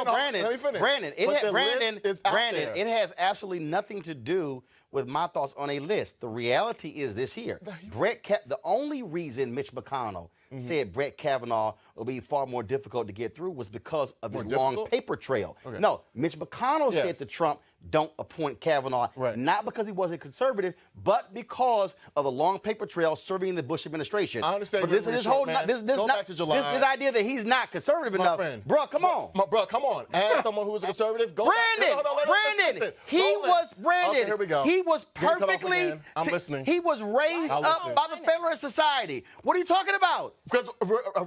Brandon. Let me finish. Brandon, Brandon, it has absolutely nothing to do with my thoughts on a list. The reality is this here. The only reason Mitch McConnell said Brett Kavanaugh will be far more difficult to get through was because of his long paper trail. No, Mitch McConnell said to Trump, don't appoint Kavanaugh, Right. not because he wasn't conservative, but because of the long paper trail serving the Bush administration. I understand But you're this really whole short, man. this Go not, back to July. this idea that he's not conservative enough, friend. bro. Come on. Bro, come on. As someone who is a conservative, go Brandon, back. No, Brandon, listen. he Roland. was Brandon. Okay, here we go. He was Getting cut off perfectly. again. I'm listening. He was raised I'll up listen. by the Federalist Society. What are you talking about? Because,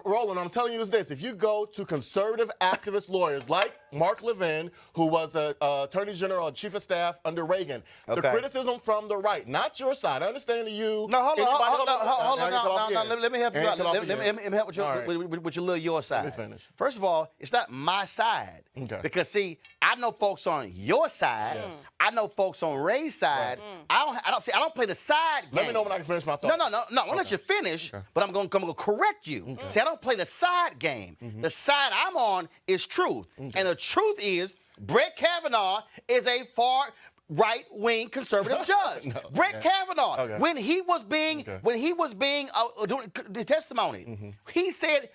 Roland, I'm telling you is this. If you go to conservative activist lawyers like Mark Levin, who was the Attorney General and Chief of Staff under Reagan, the Okay. criticism from the right, not your side. I understand that you. No, hold on. Anybody- Let me help you out. Cut off Let again. me help with your, All right. with your little your side. me finish. First of all, it's not my side. Okay. Because see, I know folks on your side. Yes. I know folks on Ray's side. I don't play the side game. Let me know when I can finish my thought. No. I'll let you finish, but I'm going to correct you. See, I don't play the side game. The side I'm on is truth. And the truth is Brett Kavanaugh is a far right-wing conservative judge. Brett Kavanaugh, Okay. when he was being doing the testimony, he said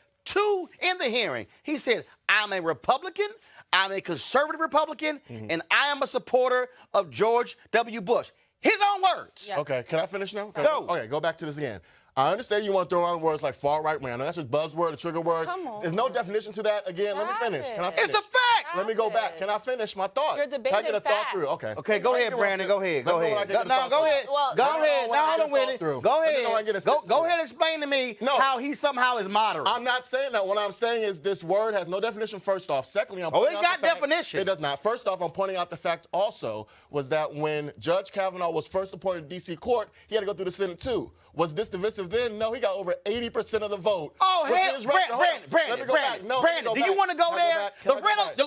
in the hearing, he said, I'm a Republican, I'm a conservative Republican, and I am a supporter of George W. Bush. His own words. Yes. Okay, can I finish now? Go. Okay, go back to this again. I understand you want to throw around words like far right wing. I know that's just buzzword, a trigger word. Come on. There's no definition to that. Again, let me Stop finish. Can I it. finish? It's a fact. Let me go back. Can I finish my thought? You're Can I debating get a thought facts. through? Okay. Okay, go ahead, Brandon. Go ahead. Go ahead. Go ahead. Well, Go let me ahead. know when I Now, get hold a on with thought it. through. Go Let me know when I get a ahead. sentence Go through. ahead and explain to me No. how he somehow is moderate. I'm not saying that. What I'm saying is this word has no definition, first off. Secondly, I'm Oh, pointing it out got the fact- definition. It does not. First off, I'm pointing out the fact also was that when Judge Kavanaugh was first appointed to D.C. court, he had to go through the Senate too. Was this divisive then? No, he got over 80% of the vote. Oh, With hell, his rate- Hold on. Let me Brandon, go back. No, let me Brandon, go do you back. want to go Can I there? back? Can I go back?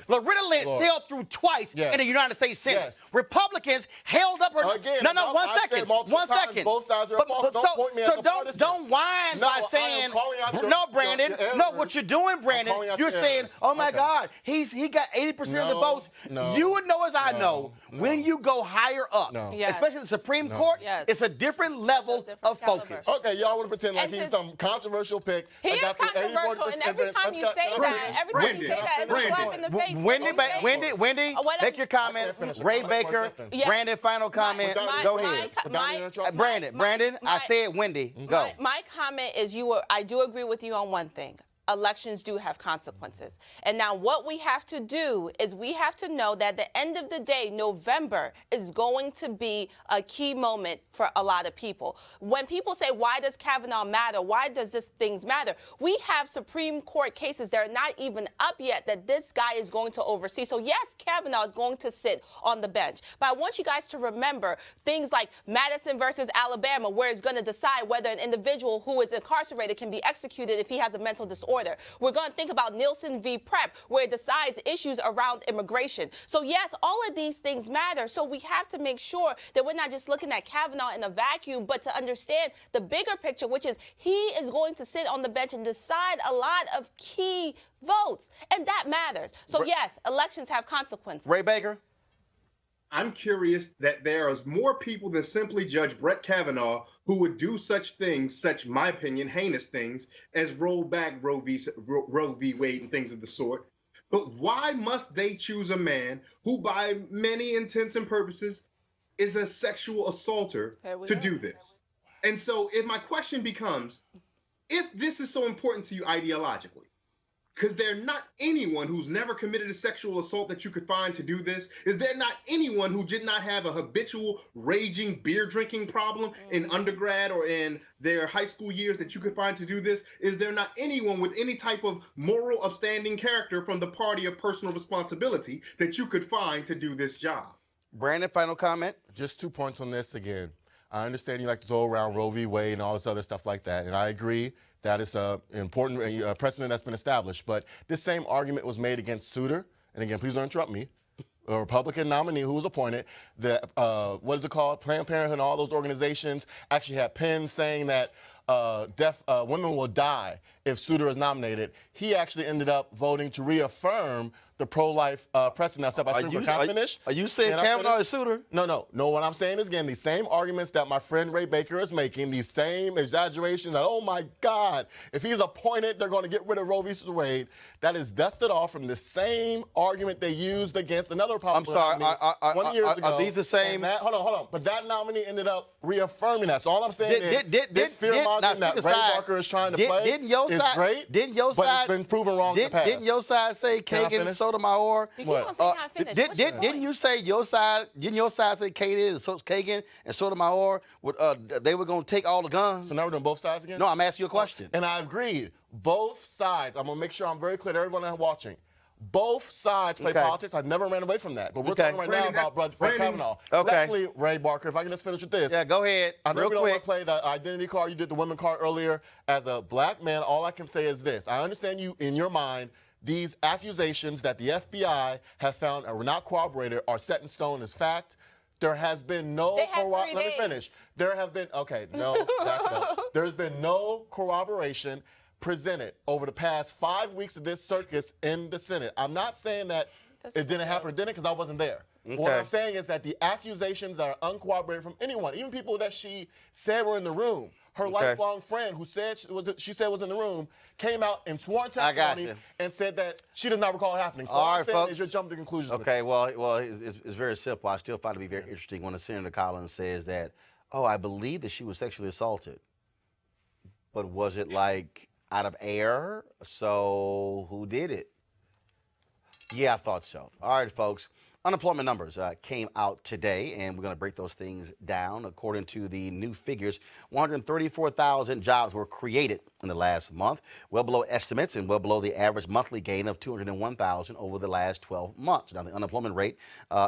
Loretta Lynch Lord. sailed through twice Yes. in the United States Senate. Yes. Republicans held up her. Again, no, I've one said second. multiple One times, second. both sides are false. Don't point me as so a partisan. don't whine No, by I am saying calling out your- no, Brandon. your No, errors. what you're doing, Brandon, calling out you're your saying, errors. oh my Okay. God, he got 80% of the No, votes. no, You would know as I no, know no. when you go higher up, No. Yes. especially the Supreme Court, Yes. it's a different level different of caliber. focus. Okay, y'all want to pretend like And he's his- some controversial pick. He that is got through 80, controversial, and every 40%. time you say that, every time you say that, it's a slap in the face. Wendy, What make I'm- your comment. I can't finish. Ray I'm Baker, nothing. Yeah. Brandon, final comment. Go ahead. Brandon, I said Wendy. Go. My comment is I do agree with you on one thing. Elections do have consequences. And now what we have to do is we have to know that at the end of the day, November is going to be a key moment for a lot of people. When people say, why does Kavanaugh matter? Why does this things matter? We have Supreme Court cases that are not even up yet that this guy is going to oversee. So yes, Kavanaugh is going to sit on the bench. But I want you guys to remember things like Madison versus Alabama, where it's going to decide whether an individual who is incarcerated can be executed if he has a mental disorder. We're going to think about Nielsen v. Prep, where it decides issues around immigration. So yes, all of these things matter. So we have to make sure that we're not just looking at Kavanaugh in a vacuum, but to understand the bigger picture, which is he is going to sit on the bench and decide a lot of key votes. And that matters. So yes, elections have consequences. Ray Baker. I'm curious that there is more people than simply Judge Brett Kavanaugh who would do such things, such, my opinion, heinous things, as roll back Roe v. Wade and things of the sort. But why must they choose a man who, by many intents and purposes, is a sexual assaulter to do this? And so if my question becomes, if this is so important to you ideologically, because there's not anyone who's never committed a sexual assault that you could find to do this. Is there not anyone who did not have a habitual raging beer drinking problem in undergrad or in their high school years that you could find to do this? Is there not anyone with any type of moral upstanding character from the party of personal responsibility that you could find to do this job? Brandon, final comment. Just 2 points on this again. I understand you like to throw around Roe v. Wade and all this other stuff like that, and I agree that is an important precedent that's been established. But this same argument was made against Souter, and again, please don't interrupt me, a Republican nominee who was appointed. That what is it called? Planned Parenthood and all those organizations actually had pens saying that deaf women will die if Souter is nominated. He actually ended up voting to reaffirm the pro-life precedent set by Supreme Court. Can I finish? Are you saying Can I Kavanaugh finish? is Souter? No. What I'm saying is, again, these same arguments that my friend Ray Baker is making, these same exaggerations that, oh my God, if he's appointed, they're going to get rid of Roe v. Wade. That is dusted off from the same argument they used against another Republican. I'm sorry, 20 years ago. are these the same? Hold on. But that nominee ended up reaffirming that. So all I'm saying is, this fear-mongering that Ray Barker is trying to play is great, but it's been proven wrong in the past. Didn't your side say Kagan and Sotomayor? Didn't you say your side? Didn't your side say Kagan and Sotomayor would they were going to take all the guns? So now we're doing both sides again? No, I'm asking you a question. And I agreed. Both sides. I'm going to make sure I'm very clear to everyone that's watching. Both sides play politics. I never ran away from that. But we're talking right now about Brett Kavanaugh. Secondly, Ray Barker, if I can just finish with this. Yeah, go ahead. I know Real we don't quick. want to play the identity card. You did the women card earlier. As a black man, all I can say is this. I understand you, in your mind, these accusations that the FBI have found are not corroborated are set in stone as fact. There has been no let me finish. There have been back it up. There's been no corroboration presented over the past 5 weeks of this circus in the Senate. I'm not saying that it didn't happen or didn't because I wasn't there. Okay. What I'm saying is that the accusations that are uncorroborated from anyone, even people that she said were in the room, her lifelong friend who said she said was in the room, came out in sworn testimony and said that she does not recall it happening. So all I'm saying is you're jumping to conclusions. Okay, well, it's very simple. I still find it to be very interesting when Senator Collins says that, oh, I believe that she was sexually assaulted. But was it like out of air? So who did it? Yeah, I thought so. All right, folks. Unemployment numbers came out today, and we're going to break those things down. According to the new figures, 134,000 jobs were created in the last month, well below estimates and well below the average monthly gain of 201,000 over the last 12 months. Now, the unemployment rate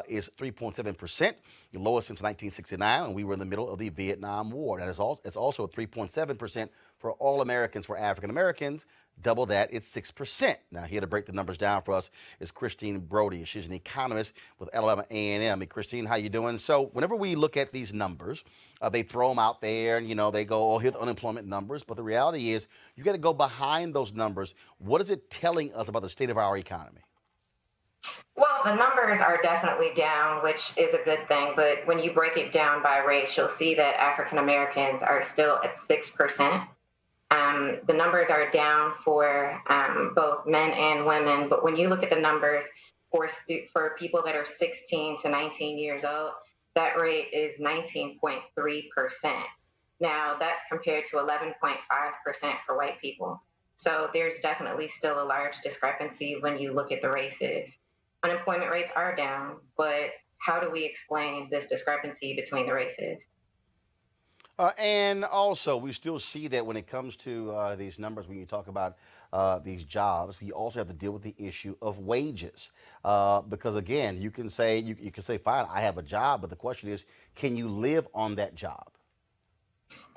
is 3.7%, the lowest since 1969, and we were in the middle of the Vietnam War. That is it's also 3.7% for all Americans, for African Americans. Double that, it's 6%. Now, here to break the numbers down for us is Christine Brody. She's an economist with Alabama A&M. Hey, Christine, how you doing? So whenever we look at these numbers, they throw them out there, and, they go, oh, here's the unemployment numbers. But the reality is you got to go behind those numbers. What is it telling us about the state of our economy? Well, the numbers are definitely down, which is a good thing. But when you break it down by race, you'll see that African Americans are still at 6%. The numbers are down for both men and women, but when you look at the numbers for people that are 16 to 19 years old, that rate is 19.3%. Now, that's compared to 11.5% for white people. So there's definitely still a large discrepancy when you look at the races. Unemployment rates are down, but how do we explain this discrepancy between the races? And also, we still see that when it comes to these numbers, when you talk about these jobs, we also have to deal with the issue of wages. Because, again, you can say, fine, I have a job, but the question is, can you live on that job?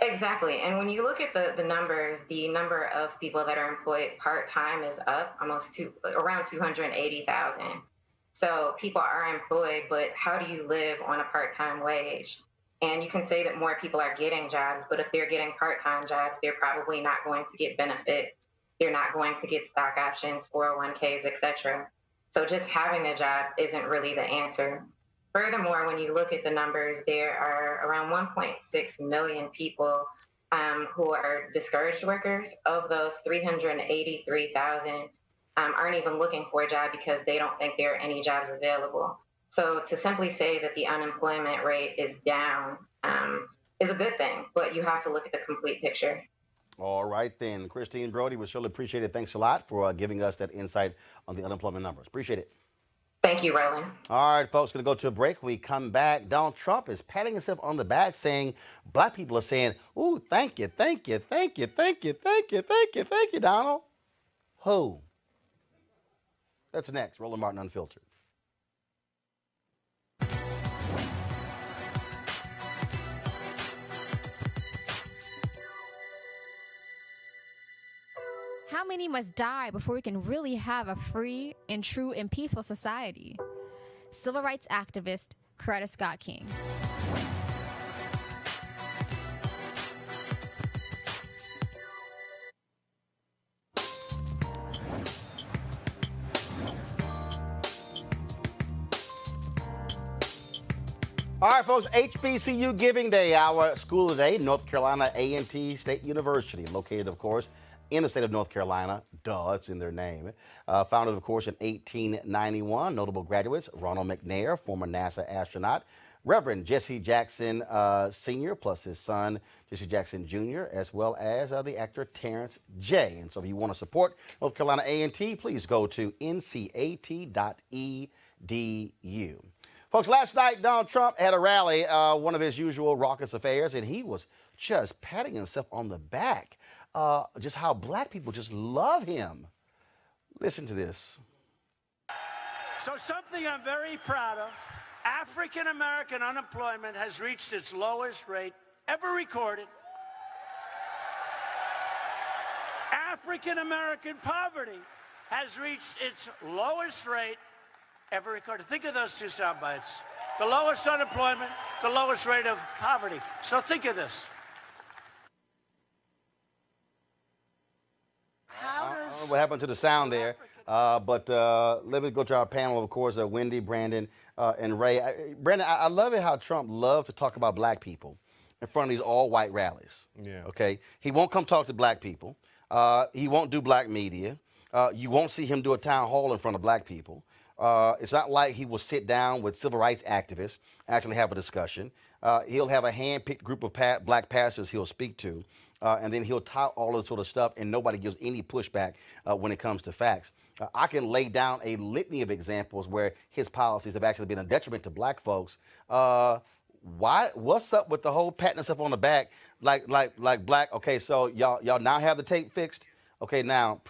Exactly. And when you look at the numbers, the number of people that are employed part-time is up around 280,000. So people are employed, but how do you live on a part-time wage? And you can say that more people are getting jobs, but if they're getting part-time jobs, they're probably not going to get benefits. They're not going to get stock options, 401ks, etc. So just having a job isn't really the answer. Furthermore, when you look at the numbers, there are around 1.6 million people who are discouraged workers. Of those, 383,000 aren't even looking for a job because they don't think there are any jobs available. So to simply say that the unemployment rate is down is a good thing, but you have to look at the complete picture. All right, then. Christine Brody, we surely appreciate it. Thanks a lot for giving us that insight on the unemployment numbers. Appreciate it. Thank you, Roland. All right, folks, going to go to a break. We come back. Donald Trump is patting himself on the back, saying black people are saying, ooh, thank you, thank you, thank you, thank you, thank you, thank you, thank you, Donald. Who? That's next. Roland Martin Unfiltered. How many must die before we can really have a free and true and peaceful society? Civil rights activist Coretta Scott King. All right, folks, HBCU Giving Day, our school today, North Carolina A&T State University, located, of course, in the state of North Carolina. Duh, it's in their name. Founded, of course, in 1891. Notable graduates, Ronald McNair, former NASA astronaut, Reverend Jesse Jackson Sr., plus his son, Jesse Jackson Jr., as well as the actor Terrence J. And so if you want to support North Carolina A&T, please go to ncat.edu. Folks, last night, Donald Trump had a rally, one of his usual raucous affairs, and he was just patting himself on the back. Just how black people just love him. Listen to this. So something I'm very proud of, African-American unemployment has reached its lowest rate ever recorded. African-American poverty has reached its lowest rate ever recorded. Think of those two sound bites. The lowest unemployment, the lowest rate of poverty. So think of this. I don't know what happened to the sound there, but let me go to our panel, of course, Wendy, Brandon, and Ray. Brandon, I love it how Trump loves to talk about black people in front of these all-white rallies. Yeah. Okay? He won't come talk to black people. He won't do black media. You won't see him do a town hall in front of black people. It's not like he will sit down with civil rights activists, actually have a discussion. He'll have a hand-picked group of black pastors he'll speak to, and then he'll tout all this sort of stuff, and nobody gives any pushback when it comes to facts. I can lay down a litany of examples where his policies have actually been a detriment to black folks. What's up with the whole patting himself on the back like black? Okay, so y'all now have the tape fixed. Okay, now,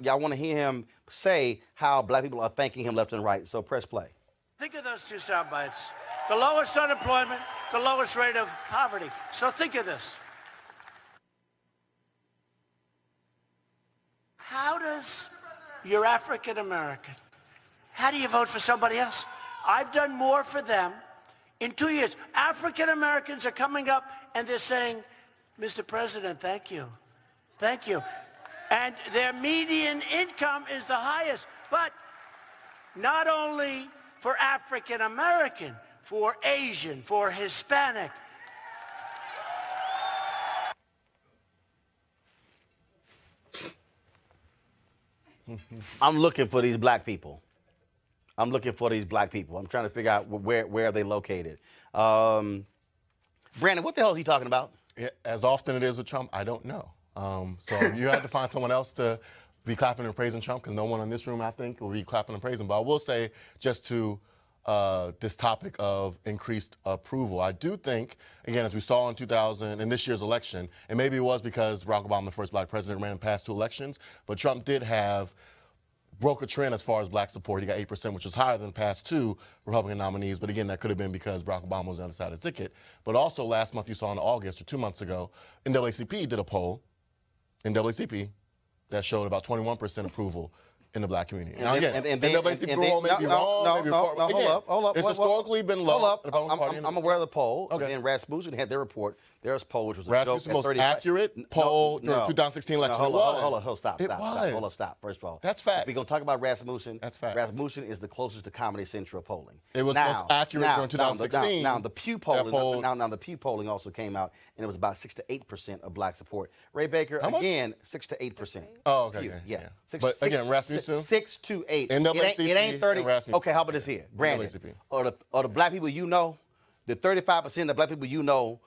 y'all want to hear him say how black people are thanking him left and right. So press play. Think of those two sound bites. The lowest unemployment, the lowest rate of poverty. So think of this. How does you're African American? How do you vote for somebody else? I've done more for them in 2 years. African Americans are coming up and they're saying, Mr. President, thank you. Thank you. And their median income is the highest. But not only for African American, for Asian, for Hispanic. I'm looking for these black people. I'm looking for these black people. I'm trying to figure out where are they located. Brandon, what the hell is he talking about? As often it is with Trump, I don't know. So you have to find someone else to be clapping and praising Trump, because no one in this room, I think, will be clapping and praising. But I will say, just to this topic of increased approval, I do think, again, as we saw in this year's election, and maybe it was because Barack Obama, the first black president, ran in past 2 elections, but Trump did broke a trend as far as black support. He got 8%, which was higher than the past 2 Republican nominees. But again, that could have been because Barack Obama was on the other side of the ticket. But also last month, you saw in August, or 2 months ago, NAACP did a poll that showed about 21% approval in the black community. Now again, NAACP may be wrong. Hold up. It's historically been low. Hold up. I'm aware of the poll. Okay. And then Rasmussen had their report. Their poll, which was Rasmussen's most accurate poll during the 2016 election. Hold on. Stop. First of all, that's fact. If we're gonna talk about Rasmussen, that's fact. Rasmussen is the closest to Comedy Central polling. It was most accurate during 2016. Now the Pew polling. Now the Pew polling also came out, and it was about 6 to 8% of black support. Ray Baker, again, 6 to 8%. Oh, okay. Yeah. But again, Rasmussen, 6 to 8. It ain't 30. Okay, how about this here, Brandon? Or the black people you know, the 35% of the black people you know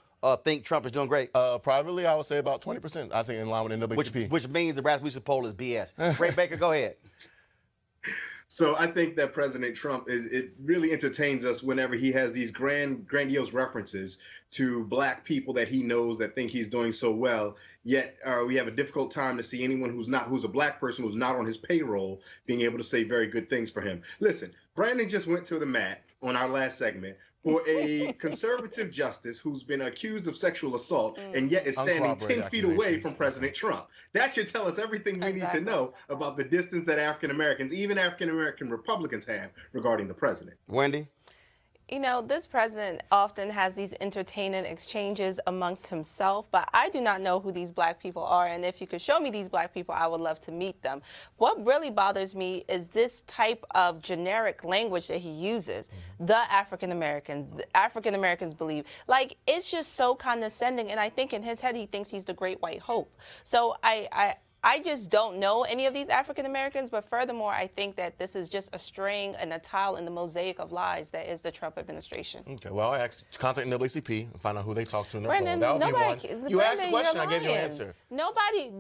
think Trump is doing great? Privately, I would say about 20%. I think in line with NAACP. Which means the Rasmussen poll is BS. Ray Baker, go ahead. So I think that President Trump it really entertains us whenever he has these grandiose references to black people that he knows that think he's doing so well. Yet we have a difficult time to see anyone who's a black person who's not on his payroll being able to say very good things for him. Listen, Brandon just went to the mat on our last segment for a conservative justice who's been accused of sexual assault and yet is standing 10 feet away from President Trump. That should tell us everything we need to know about the distance that African Americans, even African American Republicans, have regarding the president. Wendy? You know, this president often has these entertaining exchanges amongst himself, but I do not know who these black people are. And if you could show me these black people, I would love to meet them. What really bothers me is this type of generic language that he uses. The African Americans believe. Like, it's just so condescending. And I think in his head, he thinks he's the great white hope. So I just don't know any of these African Americans, but furthermore, I think that this is just a string and a tile in the mosaic of lies that is the Trump administration. Okay, well, I asked contact NAACP and find out who they talk to in their Brandon, poll. That would nobody, be one. You asked a Brandon, question, you're I gave you an lying. answer. Nobody,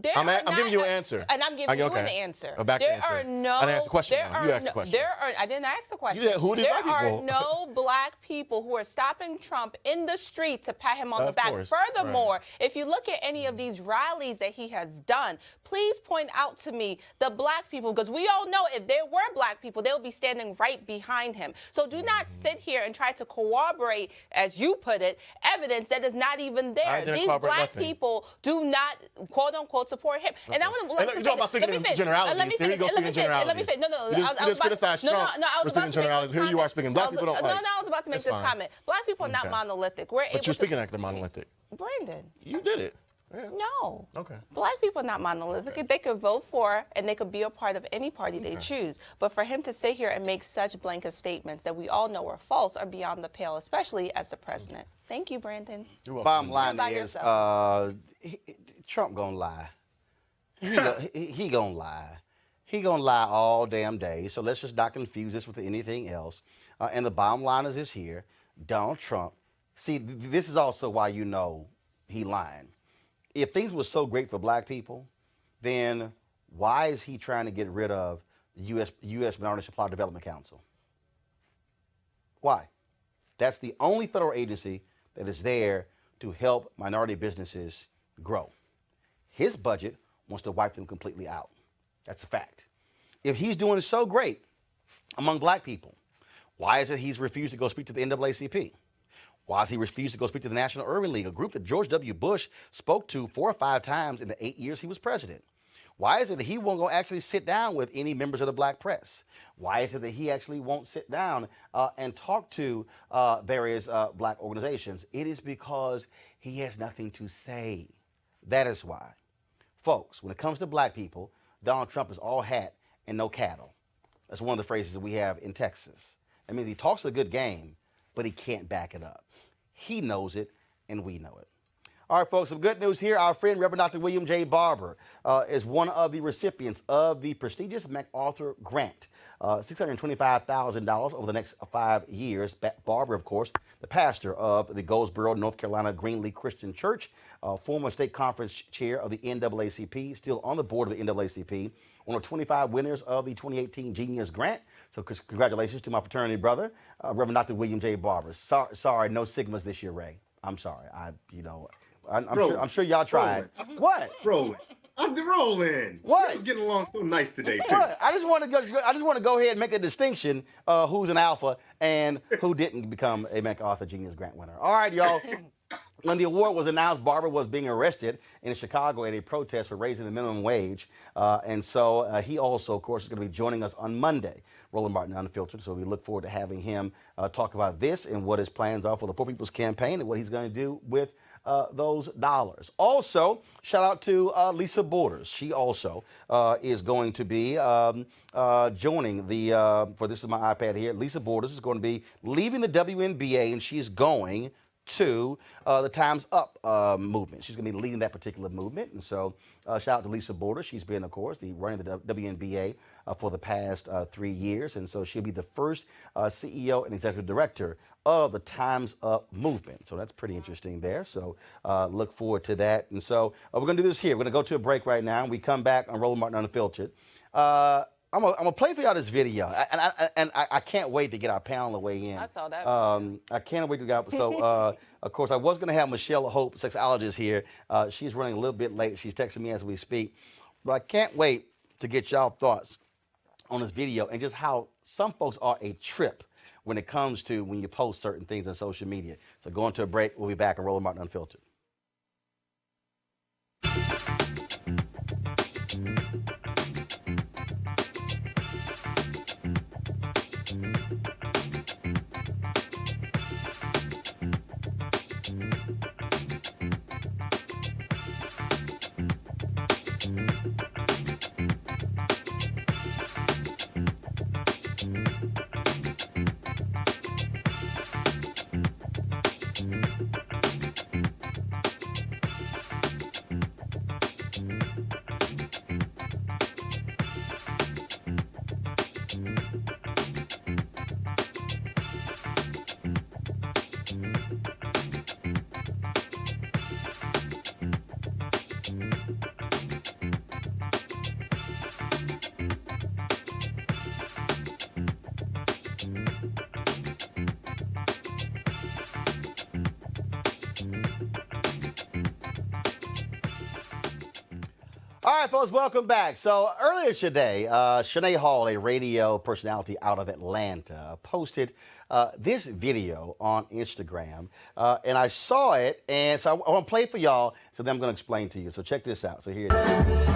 I'm giving you an answer. And I'm giving you an Okay. answer. Back to There answer. are no, I didn't ask the question there now. are You asked the no- question. There are, I didn't ask the question. You said, who are these there black are people? no black people who are stopping Trump in the street to pat him on the Of back. course, Furthermore, if you look at any of these rallies that he has done, please point out to me the black people, because we all know if there were black people, they would be standing right behind him. So do not sit here and try to corroborate, as you put it, evidence that is not even I there. didn't These corroborate black nothing. people do not, quote unquote, support him. And I would like And to you're say talking about this. speaking in generalities. Let me Here you finish. go Let me speaking in finish. Let me generalities. finish. No, You just criticized Trump I was for about speaking to make generalities. this Here you are comment. speaking. Black people don't No, like. I was about to make That's this fine. comment. Black people are not Okay. monolithic. We're able But you're to. speaking like they're monolithic. Brandon. You did it. Yeah. No. Okay. Black people are not monolithic. Okay. They could vote for and they could be a part of any party they Okay. choose. But for him to sit here and make such blanket statements that we all know are false are beyond the pale, especially as the president. Thank you, Brandon. You're welcome. Bottom line by is, yourself. Trump gonna lie. He gonna lie. He gonna lie all damn day. So let's just not confuse this with anything else. And the bottom line is this here: Donald Trump. See, this is also why you know he lying. If things were so great for black people, then why is he trying to get rid of the U.S. Minority Supply Development Council? Why? That's the only federal agency that is there to help minority businesses grow. His budget wants to wipe them completely out. That's a fact. If he's doing so great among black people, why is it he's refused to go speak to the NAACP? Why has he refused to go speak to the National Urban League, a group that George W. Bush spoke to 4 or 5 times in the 8 years he was president? Why is it that he won't go actually sit down with any members of the black press? Why is it that he actually won't sit down and talk to various black organizations? It is because he has nothing to say. That is why. Folks, when it comes to black people, Donald Trump is all hat and no cattle. That's one of the phrases that we have in Texas. That means he talks a good game, but he can't back it up. He knows it, and we know it. All right, folks, some good news here. Our friend, Reverend Dr. William J. Barber, is one of the recipients of the prestigious MacArthur Grant, $625,000 over the next 5 years. Barber, of course, the pastor of the Goldsboro, North Carolina Greenlee Christian Church, former state conference chair of the NAACP, still on the board of the NAACP, one of 25 winners of the 2018 Genius Grant. So congratulations to my fraternity brother, Reverend Dr. William J. Barber. Sorry, no Sigmas this year, Ray. I'm sorry. I'm sure y'all tried. Roland. What? Roland. I'm the Roland. What? I was getting along so nice today, too. What? I just want to go ahead and make a distinction who's an alpha and who didn't become a MacArthur Genius Grant winner. All right, y'all. When the award was announced, Barber was being arrested in Chicago at a protest for raising the minimum wage. And so he also, of course, is going to be joining us on Monday, Roland Martin Unfiltered. So we look forward to having him talk about this and what his plans are for the Poor People's Campaign and what he's going to do with those dollars. Also, shout out to Lisa Borders. She also is going to be joining for this is my iPad here. Lisa Borders is going to be leaving the WNBA, and she's going to the Time's Up movement. She's going to be leading that particular movement. And so shout out to Lisa Borders. She's been, of course, running the WNBA for the past 3 years. And so she'll be the first CEO and executive director of the Time's Up movement. So that's pretty interesting there. So look forward to that. And so we're going to do this here. We're going to go to a break right now. And we come back on Roland Martin Unfiltered. I'm gonna play for y'all this video, and I can't wait to get our panel to weigh in. I saw that. I can't wait to get. So, of course, I was gonna have Michelle Hope, sexologist, here. She's running a little bit late. She's texting me as we speak, but I can't wait to get y'all thoughts on this video and just how some folks are a trip when it comes to when you post certain things on social media. So, going to a break. We'll be back on Roland Martin Unfiltered. All right, folks, welcome back. So earlier today, Shanae Hall, a radio personality out of Atlanta, posted this video on Instagram, and I saw it, and so I want to play it for y'all, so then I'm going to explain to you. So check this out. So here it is.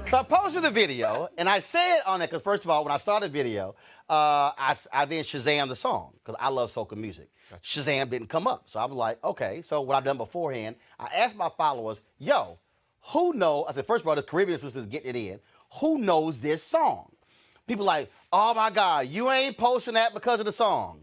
So I posted the video, and I said on it, because first of all, when I saw the video, I then Shazammed the song, because I love soca music. Shazam didn't come up. So I was like, okay. So what I've done beforehand, I asked my followers, yo, who knows? I said, first of all, the Caribbean sisters getting it in. Who knows this song? People like, oh my God, you ain't posting that because of the song.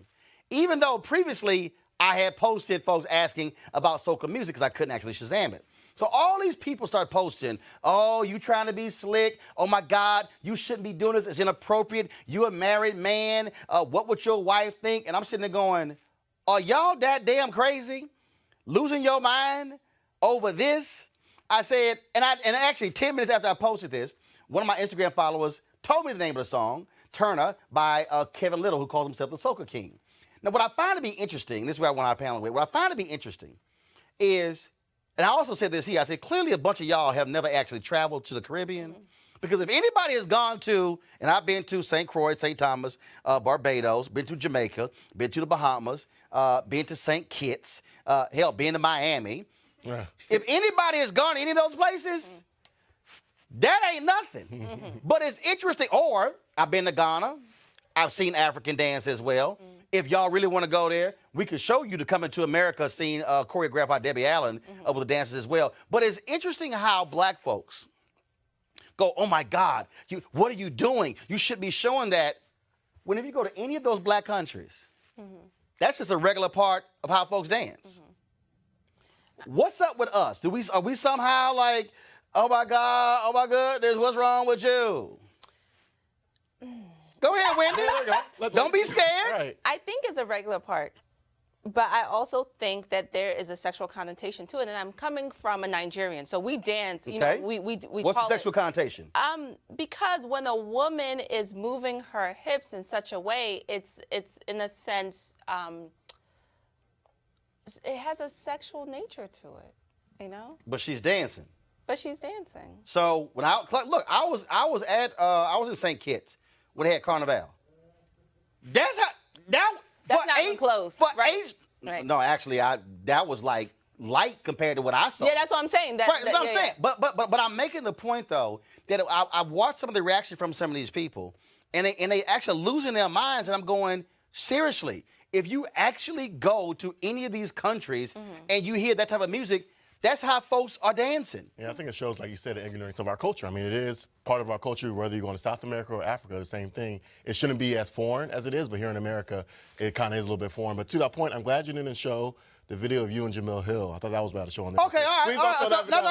Even though previously I had posted folks asking about soca music because I couldn't actually Shazam it. So all these people start posting, oh, you trying to be slick. Oh, my God, you shouldn't be doing this. It's inappropriate. You a married man. What would your wife think? And I'm sitting there going, are y'all that damn crazy? Losing your mind over this? I said, and actually 10 minutes after I posted this, one of my Instagram followers told me the name of the song, Turner, by Kevin Little, who calls himself the Soca King. Now, what I find to be interesting, this is where I want our panel with, what I find to be interesting is, and I also said this here, I said, clearly a bunch of y'all have never actually traveled to the Caribbean. Because if anybody has gone to, and I've been to St. Croix, St. Thomas, Barbados, been to Jamaica, been to the Bahamas, been to St. Kitts, hell, been to Miami. Yeah. If anybody has gone to any of those places, that ain't nothing. But it's interesting. Or I've been to Ghana. I've seen African dance as well. If y'all really want to go there, we can show you the Coming to America scene choreographed by Debbie Allen with the dances as well. But it's interesting how black folks go, oh my God, what are you doing? You should be showing that. When if you go to any of those black countries, that's just a regular part of how folks dance. What's up with us? Are we somehow like, oh my God, oh my goodness, what's wrong with you? Go ahead, Wendy. Don't be scared. Right. I think it's a regular part. But I also think that there is a sexual connotation to it, and I'm coming from a Nigerian, so we dance. You know, we What's the sexual connotation? Because when a woman is moving her hips in such a way, it's in a sense, it has a sexual nature to it, you know. But she's dancing. But she's dancing. So when I was in St. Kitts when they had Carnival. That's not even close. Right. No, actually, that was like light compared to what I saw. Yeah, that's what I'm saying. Right, that's what I'm saying. But I'm making the point though that I watched some of the reaction from some of these people, and they actually losing their minds, and I'm going, seriously, if you actually go to any of these countries and you hear that type of music, that's how folks are dancing. Yeah, I think it shows, like you said, the ignorance of our culture. I mean, it is part of our culture, whether you're going to South America or Africa, the same thing. It shouldn't be as foreign as it is, but here in America, it kind of is a little bit foreign. But to that point, I'm glad you didn't show the video of you and Jamil Hill. I thought that was about to show on there. Okay, all right. Please don't show that video.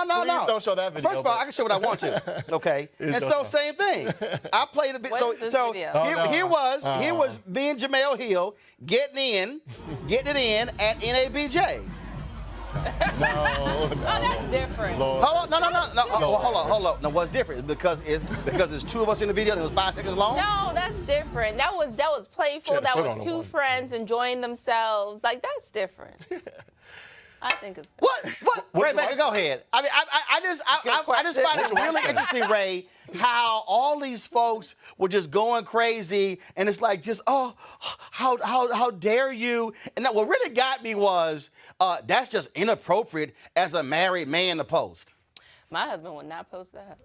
No. Please don't show that video. First of all, I can show what I want to. Okay. And so same thing. I played a bit. So here was me and Jamil Hill getting it in at NABJ. No, that's different. Lord. Hold on, no. Hold on. No, what's different? Because it's two of us in the video and it was 5 seconds long? No, that's different. That was playful. That was two friends enjoying themselves. Like, that's different. I think it's what? Ray, Baker, go ahead. I mean, I just find it really interesting, Ray, how all these folks were just going crazy, and it's like just how dare you? And what really got me was that's just inappropriate as a married man to post. My husband would not post that.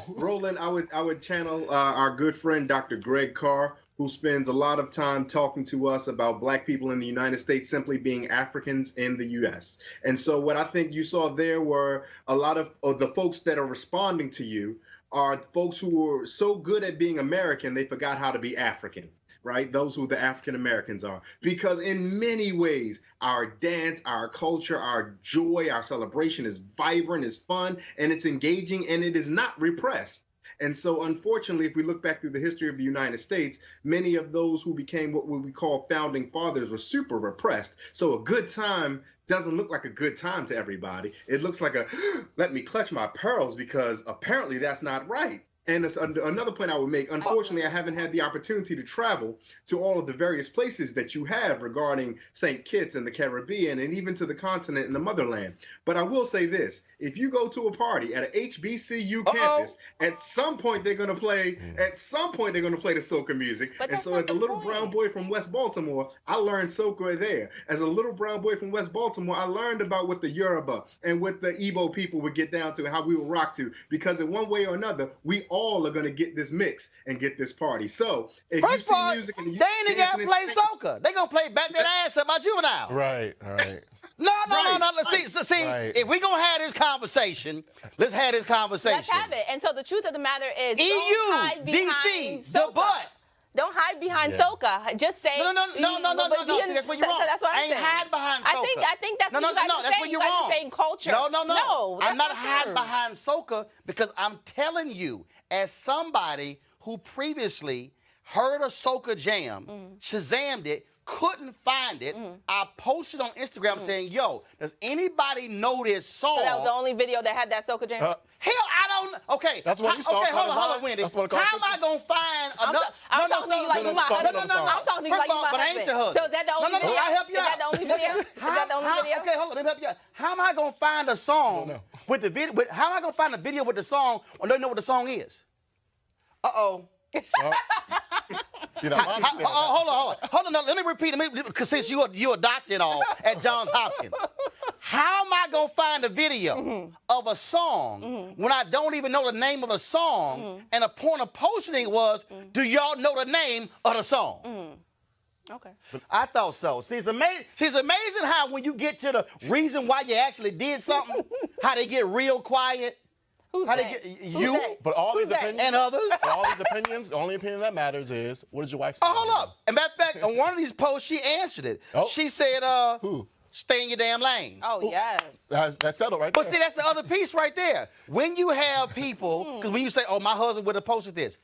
Roland, I would channel our good friend Dr. Greg Carr, who spends a lot of time talking to us about black people in the United States simply being Africans in the U.S. And so what I think you saw there were a lot of the folks that are responding to you are folks who were so good at being American, they forgot how to be African. Right? Those who the African Americans are. Because in many ways, our dance, our culture, our joy, our celebration is vibrant, is fun, and it's engaging, and it is not repressed. And so, unfortunately, if we look back through the history of the United States, many of those who became what we call founding fathers were super repressed. So a good time doesn't look like a good time to everybody. It looks like a, let me clutch my pearls, because apparently that's not right. And another point I would make, unfortunately, I haven't had the opportunity to travel to all of the various places that you have regarding St. Kitts and the Caribbean and even to the continent and the motherland. But I will say this, if you go to a party at an HBCU campus, at some point they're going to play, the soca music. And so as a little brown boy from West Baltimore, I learned soca there. As a little brown boy from West Baltimore, I learned about what the Yoruba and what the Igbo people would get down to and how we would rock to, because in one way or another, we all are going to get this mix and get this party. So if you see music and you they ain't even got to play soca. They going to play back that ass up by Juvenile. Right. No. See, if we gonna have this conversation, let's have this conversation. Let's have it. And so the truth of the matter is, EU, don't hide behind DC, the soca. butt. Don't hide behind soca. Just say No. See, that's what you're wrong. That's what I'm saying. I ain't hide behind soca. I think that's what you guys are saying. You guys are saying culture. No. I'm not hiding true. behind soca, because I'm telling you, as somebody who previously heard a soca jam, Shazammed it, couldn't find it. I posted on Instagram saying, yo, does anybody know this song? So that was the only video that had that soca jam? Hell, I don't. Okay. That's what you saw. Okay, hold on, Wendy. How am I gonna find another? I'm talking to you like you my husband. I'm talking to you like you my but I ain't your husband. So is that the only video? I help you Is out. that the only video? Is that the only video? Okay, hold on. Let me help you out. How am I gonna find a song with the video? How am I gonna find a video with the song when they don't know what the song is? Hold on. No, let me repeat it, because since you're a doctor and all at Johns Hopkins, how am I gonna find a video of a song when I don't even know the name of the song? And the point of posting was, do y'all know the name of the song? Okay. I thought so. See, it's amazing how when you get to the reason why you actually did something, how they get real quiet. But all these opinions and others, the only opinion that matters is, what did your wife say? Oh, hold up. And matter of fact, on one of these posts, she answered it. She said, who? Stay in your damn lane. Oh, yes. That's settled right there. But see, that's the other piece right there. When you have people, because when you say, oh, my husband would have posted this.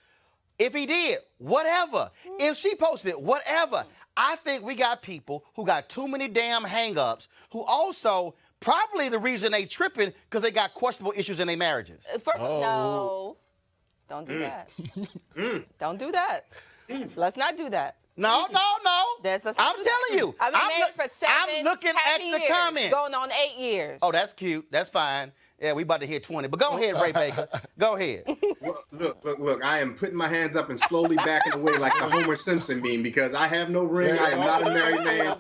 If he did, whatever. If she posted it, whatever. I think we got people who got too many damn hang-ups, who also probably the reason they tripping because they got questionable issues in their marriages. No. Don't do that. Don't do that. Let's not do that. No. I'm telling you. I've been married for 7 I'm looking at the years, comments. going on 8 years. Oh, that's cute. That's fine. Yeah, we about to hit 20. But go ahead, Ray Baker. Go ahead. Well, look. I am putting my hands up and slowly backing away like the Homer Simpson meme, because I have no ring. I am not a married man.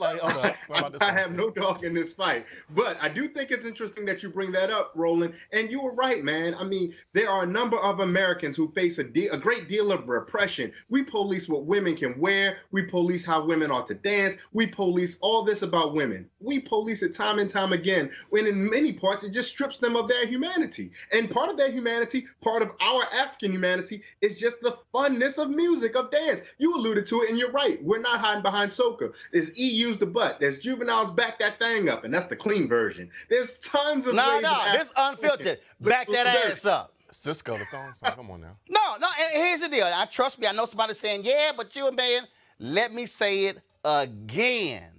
I have no dog in this fight. But I do think it's interesting that you bring that up, Roland. And you were right, man. I mean, there are a number of Americans who face a great deal of repression. We police what women can wear. We police how women ought to dance. We police all this about women. We police it time and time again, when in many parts it just strips them of their humanity. And part of their humanity, part of our African humanity, is just the funness of music, of dance. You alluded to it, and you're right. We're not hiding behind soca. There's EU's the butt. There's Juvenile's Back That Thing Up, and that's the clean version. There's tons of ways. This unfiltered. Back that ass up. Cisco, the song. Come on now. No, and here's the deal. Trust me, I know somebody saying, yeah, but you a man. Let me say it again.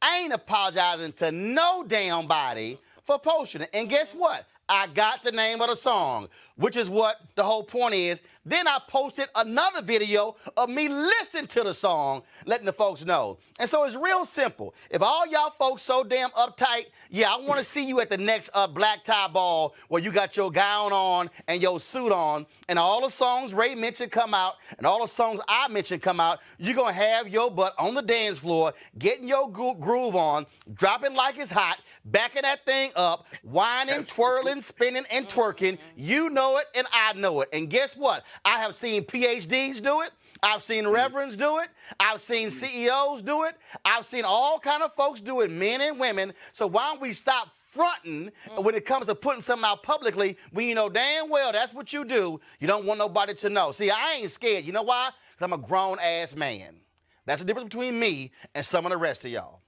I ain't apologizing to no damn body for posting it. And guess what? I got the name of the song, which is what the whole point is. Then I posted another video of me listening to the song, letting the folks know. And so it's real simple. If all y'all folks so damn uptight, yeah, I want to see you at the next black tie ball where you got your gown on and your suit on, and all the songs Ray mentioned come out, and all the songs I mentioned come out. You're going to have your butt on the dance floor, getting your groove on, dropping like it's hot, backing that thing up, whining, twirling, spinning, and twerking. You know it, and I know it. And guess what? I have seen PhDs do it. I've seen reverends do it. I've seen CEOs do it. I've seen all kind of folks do it, men and women. So why don't we stop fronting when it comes to putting something out publicly when you know damn well that's what you do. You don't want nobody to know. See, I ain't scared. You know why? Because I'm a grown-ass man. That's the difference between me and some of the rest of y'all.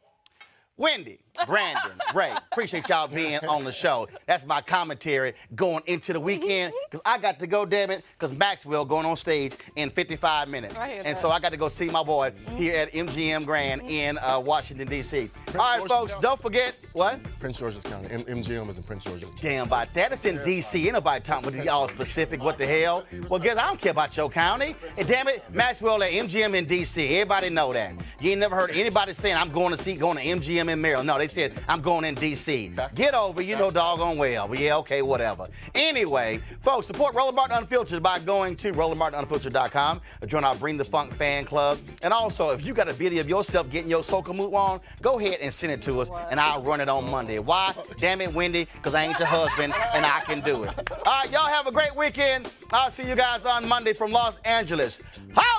Wendy, Brandon, Ray, appreciate y'all being on the show. That's my commentary going into the weekend because I got to go, damn it, because Maxwell going on stage in 55 minutes. And so I got to go see my boy here at MGM Grand in Washington, D.C. All right, folks, don't forget, what? Prince George's County. MGM is in Prince George's. Damn about that. It's in D.C. Ain't nobody talking about y'all specific. What the hell? Well, guess I don't care about your county. And damn it, Maxwell at MGM in D.C. Everybody know that. You ain't never heard anybody saying I'm going to MGM in Maryland. No, they said I'm going in D.C. Get over, you know doggone well. But yeah, okay, whatever. Anyway, folks, support Roland Martin Unfiltered by going to RolandMartinUnfiltered.com. Join our Bring the Funk fan club. And also, if you got a video of yourself getting your soca move on, go ahead and send it to us, and I'll run it on Monday. Why? Damn it, Wendy, because I ain't your husband, and I can do it. All right, y'all have a great weekend. I'll see you guys on Monday from Los Angeles. Holla!